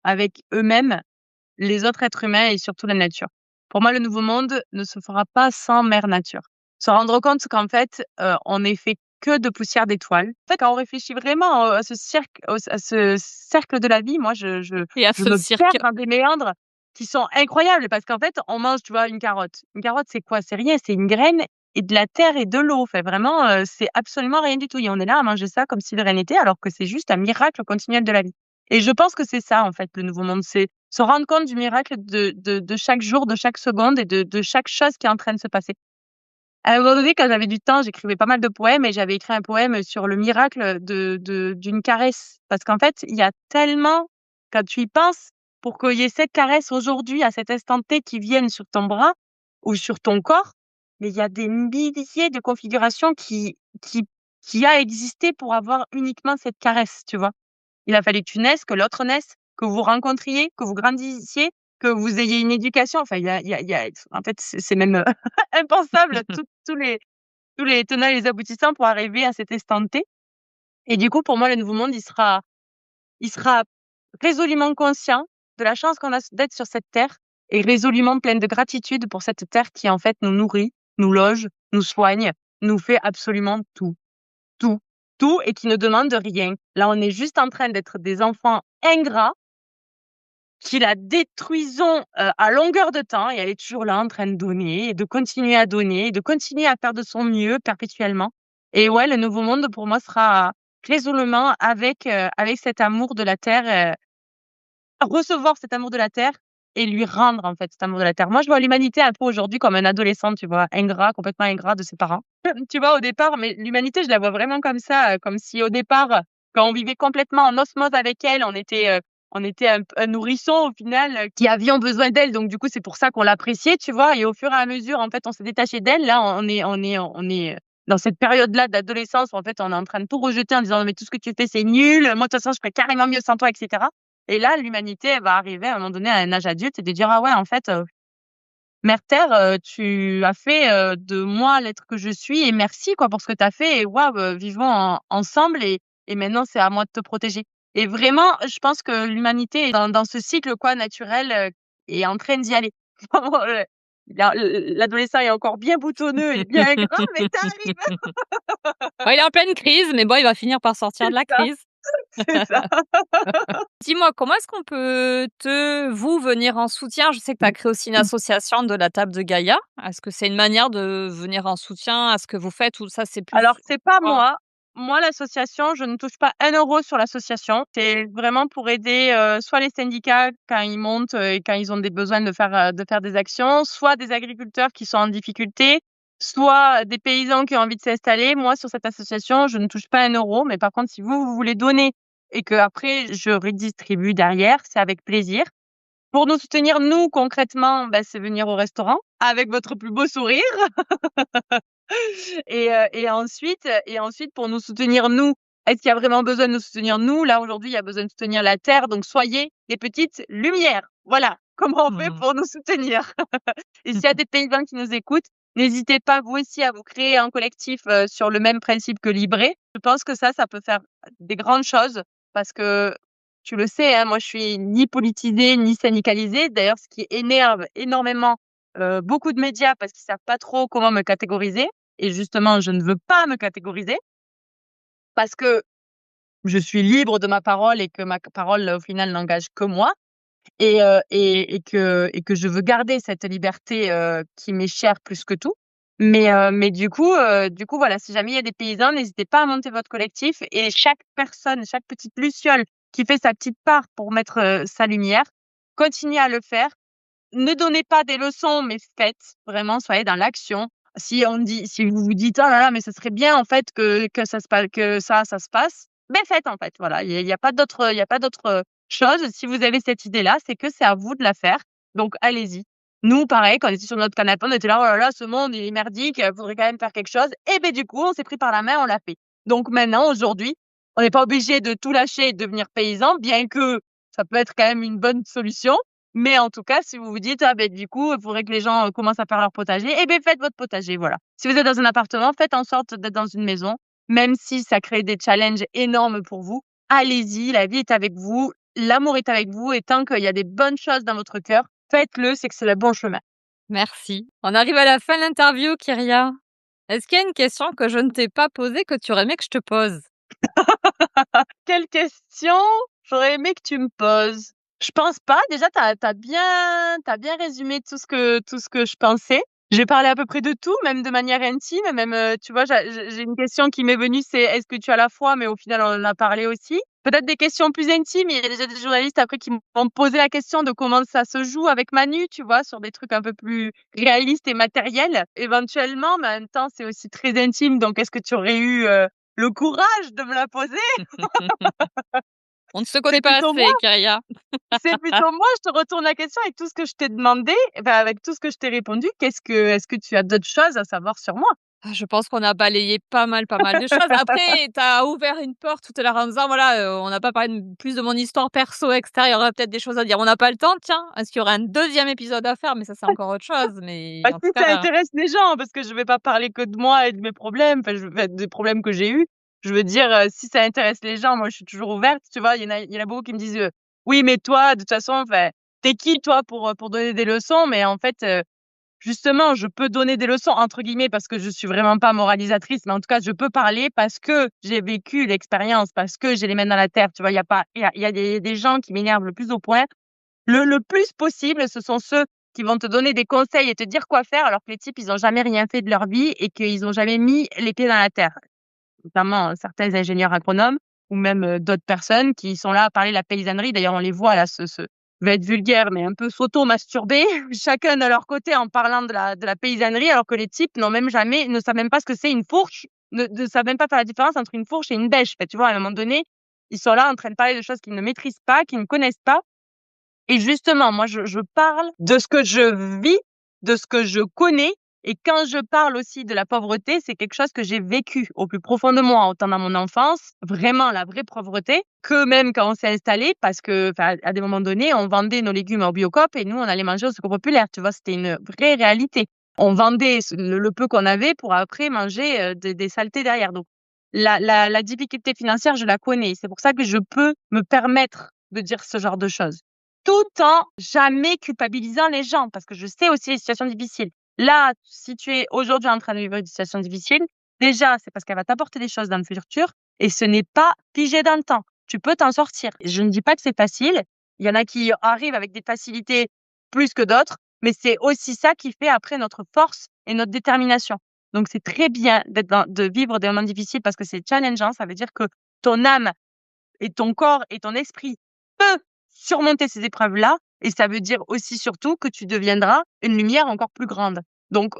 avec eux-mêmes, les autres êtres humains et surtout la nature. Pour moi, le nouveau monde ne se fera pas sans mère nature. Se rendre compte qu'en fait, on n'est fait que de poussière d'étoiles. En fait, quand on réfléchit vraiment, à ce cercle de la vie, moi Et à je ce me perds cirque. dans des méandres qui sont incroyables parce qu'en fait, on mange, tu vois, une carotte. Une carotte, c'est quoi? C'est rien, c'est une graine et de la terre et de l'eau. Enfin vraiment, c'est absolument rien du tout et on est là à manger ça comme si de rien n'était alors que c'est juste un miracle continuel de la vie. Et je pense que c'est ça, en fait, le nouveau monde. C'est se rendre compte du miracle de chaque jour, de chaque seconde et de chaque chose qui est en train de se passer. À un moment donné, quand j'avais du temps, j'écrivais pas mal de poèmes et j'avais écrit un poème sur le miracle d'une caresse. Parce qu'en fait, il y a tellement quand tu y penses, pour qu'il y ait cette caresse aujourd'hui, à cet instant T, qui vienne sur ton bras ou sur ton corps, mais il y a des milliers de configurations qui a existé pour avoir uniquement cette caresse, tu vois? Il a fallu que tu naisses, que l'autre naisse, que vous rencontriez, que vous grandissiez, que vous ayez une éducation. Enfin, il y a en fait, c'est même, impensable tous les tenants et les aboutissants pour arriver à cet instant T et du coup, pour moi, le nouveau monde, il sera résolument conscient de la chance qu'on a d'être sur cette terre et résolument plein de gratitude pour cette terre qui, en fait, nous nourrit nous loge, nous soigne, nous fait absolument tout, tout, tout et qui ne demande rien. Là, on est juste en train d'être des enfants ingrats qui la détruisons à longueur de temps et elle est toujours là en train de donner et de continuer à donner et de continuer à faire de son mieux perpétuellement. Et ouais, le nouveau monde pour moi sera résolument avec cet amour de la terre, recevoir cet amour de la terre et lui rendre en fait cet amour de la terre. Moi, je vois l'humanité un peu aujourd'hui comme un adolescent, tu vois, ingrat, complètement ingrat de ses parents. Tu vois, au départ, mais l'humanité, je la vois vraiment comme ça, comme si au départ, quand on vivait complètement en osmose avec elle, on était un nourrisson au final, qui avions besoin d'elle. Donc du coup, c'est pour ça qu'on l'appréciait, tu vois? Et au fur et à mesure, en fait, on s'est détaché d'elle. Là, on est dans cette période-là d'adolescence où en fait, on est en train de tout rejeter en disant: «Mais tout ce que tu fais, c'est nul. Moi, de toute façon, je ferais carrément mieux sans toi» et cetera. Et là, l'humanité, elle va arriver à un moment donné à un âge adulte et de dire: «Ah ouais, en fait, mère terre, tu as fait, de moi l'être que je suis et merci quoi pour ce que tu as fait et waouh, vivons ensemble et maintenant c'est à moi de te protéger». Et vraiment, je pense que l'humanité est dans ce cycle quoi naturel, est en train d'y aller. Vraiment, l'adolescent est encore bien boutonneux et bien ingrat, mais tu arrives, Ouais, il est en pleine crise, mais bon, il va finir par sortir c'est de la ça, crise. c'est ça. Dis-moi, comment est-ce qu'on peut vous venir en soutien? Je sais que tu as créé aussi une association de la table de Gaïa. Est-ce que c'est une manière de venir en soutien à ce que vous faites ou ça c'est plus Alors c'est pas toi? moi. Moi, l'association, je ne touche pas 1 € sur l'association. C'est vraiment pour aider, soit les syndicats quand ils montent, et quand ils ont des besoins de faire des actions, soit des agriculteurs qui sont en difficulté, soit des paysans qui ont envie de s'installer. Moi, sur cette association, je ne touche pas 1 €, mais par contre, si vous voulez donner et qu'après je redistribue derrière, c'est avec plaisir. Pour nous soutenir, nous, concrètement, bah, c'est venir au restaurant avec votre plus beau sourire. Et ensuite pour nous soutenir nous, est-ce qu'il y a vraiment besoin de nous soutenir nous? Là, aujourd'hui, il y a besoin de soutenir la terre, donc soyez des petites lumières. Voilà, comment on fait Mmh. pour nous soutenir. Et s'il y a des paysans qui nous écoutent, n'hésitez pas vous aussi à vous créer un collectif, sur le même principe que Libré. Je pense que ça peut faire des grandes choses parce que tu le sais, hein, moi je suis ni politisée ni syndicalisée. D'ailleurs, ce qui énerve énormément, beaucoup de médias parce qu'ils savent pas trop comment me catégoriser et justement, je ne veux pas me catégoriser parce que je suis libre de ma parole et que ma parole, au final, n'engage que moi et que je veux garder cette liberté, qui m'est chère plus que tout. Mais du coup, voilà, si jamais il y a des paysans, n'hésitez pas à monter votre collectif et chaque personne, chaque petite luciole qui fait sa petite part pour mettre, sa lumière, continuez à le faire. Ne donnez pas des leçons, mais faites. Vraiment, soyez dans l'action. Si vous vous dites: «Oh là là, mais ce serait bien en fait que ça se passe que ça se passe», beh, faites en fait, voilà. Il y a pas d'autre chose. Si vous avez cette idée-là, c'est que c'est à vous de la faire, donc allez-y. Nous, pareil, quand on était sur notre canapé, on était là: «Oh là là, ce monde, il est merdique, faudrait quand même faire quelque chose» et beh, du coup, on s'est pris par la main, on l'a fait. Donc maintenant, aujourd'hui, on n'est pas obligé de tout lâcher et de devenir paysan, bien que ça peut être quand même une bonne solution. Mais en tout cas, si vous vous dites: «Ah beh, du coup, il faudrait que les gens, commencent à faire leur potager», eh beh, faites votre potager, voilà. Si vous êtes dans un appartement, faites en sorte d'être dans une maison, même si ça crée des challenges énormes pour vous. Allez-y, la vie est avec vous, l'amour est avec vous et tant qu'il y a des bonnes choses dans votre cœur, faites-le, c'est que c'est le bon chemin. Merci. On arrive à la fin de l'interview, Kyria. Est-ce qu'il y a une question que je ne t'ai pas posée que tu aurais aimé que je te pose? Quelle question j'aurais aimé que tu me poses? Je pense pas. Déjà, tu as bien résumé tout ce que je pensais. J'ai parlé à peu près de tout, même de manière intime, même, tu vois, j'ai une question qui m'est venue, c'est: «Est-ce que tu as la foi?» mais au final, on en a parlé aussi. Peut-être des questions plus intimes, il y a déjà des journalistes après qui m'ont posé la question de comment ça se joue avec Manu, tu vois? Sur des trucs un peu plus réalistes et matériels, éventuellement, mais en même temps, c'est aussi très intime, donc est-ce que tu aurais eu, le courage de me la poser? On ne se C'est connaît pas plutôt moi assez, Kyria. c'est plutôt moi, je te retourne la question avec tout ce que je t'ai demandé, bah, avec tout ce que je t'ai répondu, est-ce que tu as d'autres choses à savoir sur moi? Ah, je pense qu'on a balayé pas mal de choses. Après, tu as ouvert une porte tout à l'heure en disant, voilà, on n'a pas parlé plus de mon histoire perso et cetera. Il y aurait peut-être des choses à dire. On n'a pas le temps, tiens. Est-ce qu'il y aura un deuxième épisode à faire? Mais ça, c'est encore autre chose. Mais Bah, en si tout ça cas, intéresse les gens, parce que je vais pas parler que de moi et de mes problèmes, enfin, des problèmes que j'ai eus. Je veux dire, si ça intéresse les gens, moi, je suis toujours ouverte, tu vois? Il y en a beaucoup qui me disent: «Oui, mais toi, de toute façon, enfin, tu qui toi pour donner des leçons?» mais en fait, justement, je peux donner des leçons entre guillemets parce que je suis vraiment pas moralisatrice, mais en tout cas, je peux parler parce que j'ai vécu l'expérience, parce que j'ai les mains dans la terre. Tu vois, il y a des gens qui m'énervent le plus au point. Le plus possible, ce sont ceux qui vont te donner des conseils et te dire quoi faire alors que les types, ils ont jamais rien fait de leur vie et qu'ils ont jamais mis les pieds dans la terre. Notamment certains ingénieurs agronomes ou même d'autres personnes qui sont là à parler de la paysannerie. D'ailleurs, on les voit là, je vais être vulgaire, mais un peu s'auto-masturber, chacun de leur côté en parlant de la paysannerie, alors que les types ne savent même pas ce que c'est une fourche, ne savent même pas faire la différence entre une fourche et une bêche. Tu vois, à un moment donné, ils sont là en train de parler de choses qu'ils ne maîtrisent pas, qu'ils ne connaissent pas. Et justement, moi, je parle de ce que je vis, de ce que je connais. Et quand je parle aussi de la pauvreté, c'est quelque chose que j'ai vécu au plus profond de moi, autant dans mon enfance, vraiment la vraie pauvreté, que même quand on s'est installé, parce que, enfin, à des moments donnés, on vendait nos légumes au Biocoop et nous, on allait manger au Secours Populaire. Tu vois, c'était une vraie réalité. On vendait le peu qu'on avait pour après manger des saletés derrière. Donc, la difficulté financière, je la connais. C'est pour ça que je peux me permettre de dire ce genre de choses tout en jamais culpabilisant les gens, parce que je sais aussi les situations difficiles. Là, si tu es aujourd'hui en train de vivre une situation difficile, déjà, c'est parce qu'elle va t'apporter des choses dans le futur et ce n'est pas figé dans le temps. Tu peux t'en sortir. Je ne dis pas que c'est facile. Il y en a qui arrivent avec des facilités plus que d'autres, mais c'est aussi ça qui fait après notre force et notre détermination. Donc, c'est très bien de vivre des moments difficiles parce que c'est challengeant. Ça veut dire que ton âme et ton corps et ton esprit peuvent surmonter ces épreuves-là. Et ça veut dire aussi surtout que tu deviendras une lumière encore plus grande. Donc,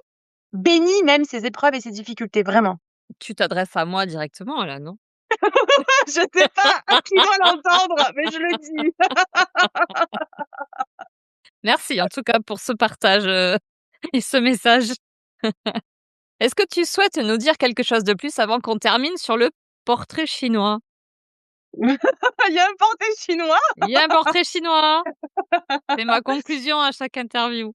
bénis même ces épreuves et ces difficultés, vraiment. Tu t'adresses à moi directement là, non? Je sais pas à qui doit l'entendre, mais je le dis. Merci en tout cas pour ce partage, et ce message. Est-ce que tu souhaites nous dire quelque chose de plus avant qu'on termine sur le portrait chinois? Il y a un portrait chinois. Il y a un portrait chinois! C'est ma conclusion à chaque interview.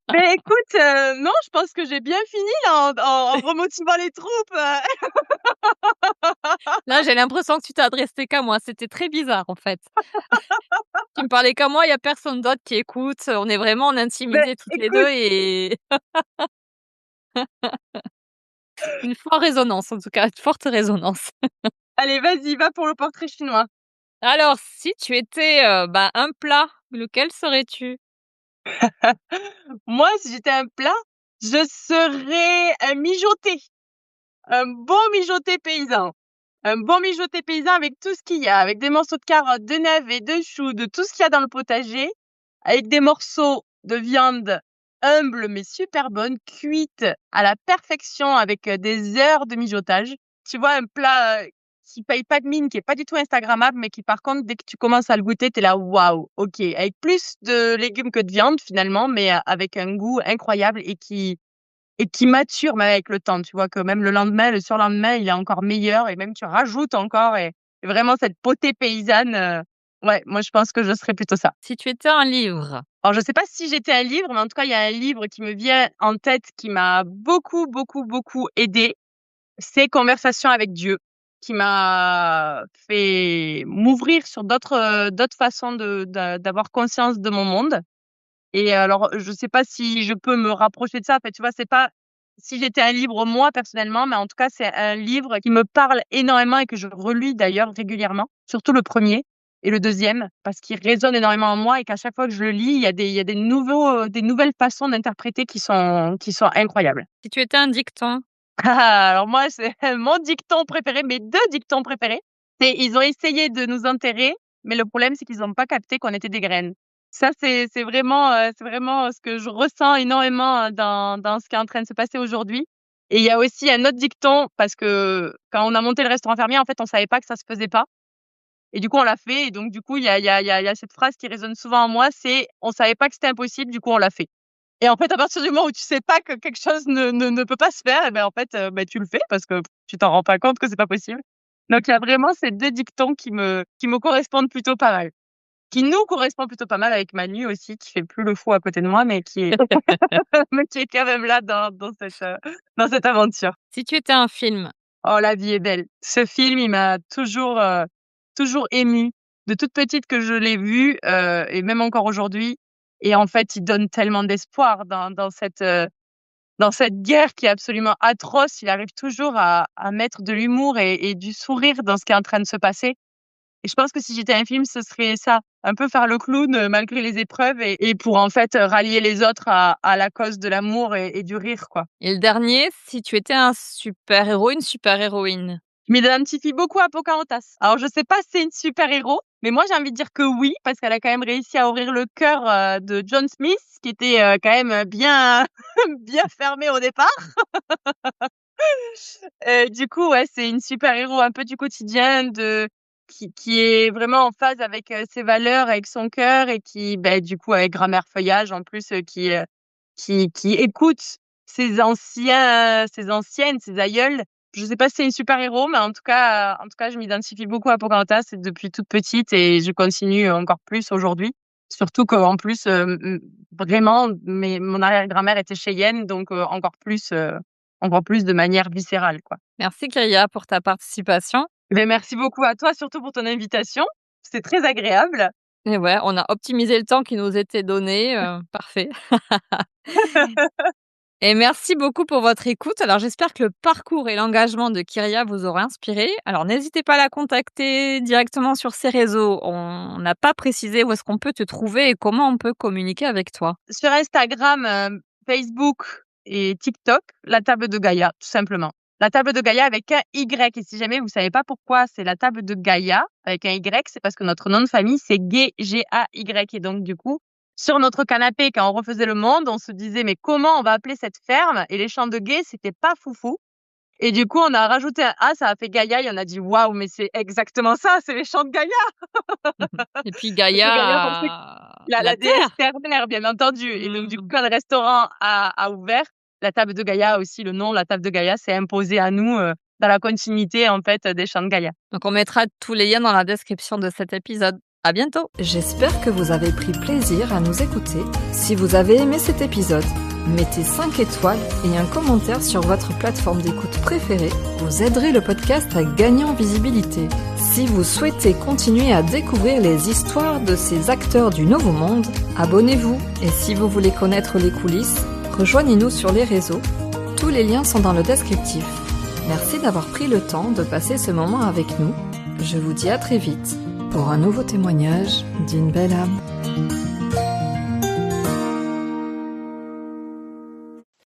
Mais écoute, non, je pense que j'ai bien fini là en remotivant les troupes. Là, j'ai l'impression que tu t'es adressé qu'à moi, c'était très bizarre en fait. Tu me parlais qu'à moi, il y a personne d'autre qui écoute, on est vraiment en Beh, intimité toutes les 2 écoute, et une forte résonance en tout cas, une forte résonance. allez, vas-y, va pour le portrait chinois. Alors si tu étais, un plat, lequel serais-tu? Moi, si j'étais un plat, je serais un mijoté, un bon mijoté paysan. Un bon mijoté paysan avec tout ce qu'il y a, avec des morceaux de carottes, de navets, de choux, de tout ce qu'il y a dans le potager, avec des morceaux de viande humble mais super bonne, cuite à la perfection avec des heures de mijotage. Tu vois, un plat qui paye pas de mine, qui est pas du tout instagrammable, mais qui par contre, dès que tu commences à le goûter, t'es là, waouh, ok, avec plus de légumes que de viande finalement, mais avec un goût incroyable et qui mature même avec le temps. Tu vois que même le lendemain, le surlendemain, il est encore meilleur et même tu rajoutes encore et vraiment cette potée paysanne, ouais, moi je pense que je serais plutôt ça. Si tu étais un livre? Alors je sais pas si j'étais un livre, mais en tout cas, il y a un livre qui me vient en tête qui m'a beaucoup, beaucoup, beaucoup aidée. C'est Conversation avec Dieu, qui m'a fait m'ouvrir sur d'autres façons d'avoir conscience de mon monde. Et alors, je sais pas si je peux me rapprocher de ça. En fait, tu vois, c'est pas si j'étais un livre moi personnellement, mais en tout cas, c'est un livre qui me parle énormément et que je relis d'ailleurs régulièrement, surtout le premier et le deuxième, parce qu'il résonne énormément en moi et qu'à chaque fois que je le lis, il y a des nouvelles façons d'interpréter qui sont incroyables. Si tu étais un dicton? Alors moi, c'est mon dicton préféré, mes 2 dictons préférés, c'est: «Ils ont essayé de nous enterrer, mais le problème, c'est qu'ils ont pas capté qu'on était des graines». Ça, c'est vraiment, ce que je ressens énormément, dans ce qui est en train de se passer aujourd'hui. Et il y a aussi un autre dicton parce que quand on a monté le restaurant fermier, en fait, on savait pas que ça se faisait pas et du coup, on l'a fait et donc du coup, il y a cette phrase qui résonne souvent en moi, c'est: «On savait pas que c'était impossible, du coup, on l'a fait». Et en fait, à partir du moment où tu sais pas que quelque chose ne peut pas se faire, et ben, en fait, tu le fais parce que tu t'en rends pas compte que c'est pas possible. Donc il y a vraiment ces 2 dictons qui me correspondent plutôt pas mal. Qui nous correspond plutôt pas mal avec Manu aussi, qui fait plus le fou à côté de moi, mais qui est mais qui est quand même là dans cette aventure. Si tu étais un film? Oh, la vie est belle. Ce film, il m'a toujours émue. De toute petite que je l'ai vu, et même encore aujourd'hui. Et en fait, il donne tellement d'espoir dans cette guerre qui est absolument atroce. Il arrive toujours à mettre de l'humour et du sourire dans ce qui est en train de se passer. Et je pense que si j'étais un film, ce serait ça, un peu faire le clown malgré les épreuves et pour en fait rallier les autres à la cause de l'amour et du rire, quoi. Et le dernier, si tu étais un super-héros, une super-héroïne? Je m'identifie beaucoup à Pocahontas. Alors je sais pas si c'est une super-héros, mais moi j'ai envie de dire que oui, parce qu'elle a quand même réussi à ouvrir le cœur de John Smith, qui était quand même bien bien fermé au départ. Du coup, ouais, c'est une super-héros un peu du quotidien qui est vraiment en phase avec ses valeurs, avec son cœur et qui, du coup, avec Grammaire Feuillage en plus, qui écoute ses anciennes, ses aïeules. Je sais pas si c'est une super-héros, mais en tout cas, je m'identifie beaucoup à Pocahontas depuis toute petite et je continue encore plus aujourd'hui. Surtout qu'en plus, vraiment, mon arrière-grand-mère était Cheyenne, donc encore plus de manière viscérale, quoi. Merci Kyria pour ta participation. Merci beaucoup à toi, surtout pour ton invitation. C'est très agréable. Et ouais, on a optimisé le temps qui nous était donné, parfait. Et merci beaucoup pour votre écoute. Alors j'espère que le parcours et l'engagement de Kyria vous auront inspiré. Alors n'hésitez pas à la contacter directement sur ses réseaux. On n'a pas précisé où est-ce qu'on peut te trouver et comment on peut communiquer avec toi. Sur Instagram, Facebook et TikTok, la table de Gaïa, tout simplement. La table de Gaïa avec un Y. Et si jamais vous savez pas pourquoi c'est la table de Gaïa avec un Y, c'est parce que notre nom de famille, c'est Gay, G-A-Y. Et donc, du coup, sur notre canapé, quand on refaisait le monde, on se disait, mais comment on va appeler cette ferme? Et les champs de Gay, c'était pas foufou. Et du coup, on a rajouté un A, ça a fait Gaïa, et on a dit, waouh, mais c'est exactement ça, c'est les champs de Gaïa. Et puis Parce que Gaïa, on sait Gaïa, la la déesse terre. terre-mère, bien entendu. Et donc, du coup, Mmh. quand le restaurant a ouvert, la table de Gaïa aussi, le nom, la table de Gaïa, s'est imposé à nous dans la continuité, en fait, des chants de Gaïa. Donc on mettra tous les liens dans la description de cet épisode. À bientôt. J'espère que vous avez pris plaisir à nous écouter. Si vous avez aimé cet épisode, mettez 5 étoiles et un commentaire sur votre plateforme d'écoute préférée. Vous aiderez le podcast à gagner en visibilité. Si vous souhaitez continuer à découvrir les histoires de ces acteurs du Nouveau Monde, abonnez-vous. Et si vous voulez connaître les coulisses, rejoignez-nous sur les réseaux. Tous les liens sont dans le descriptif. Merci d'avoir pris le temps de passer ce moment avec nous. Je vous dis à très vite pour un nouveau témoignage d'une belle âme.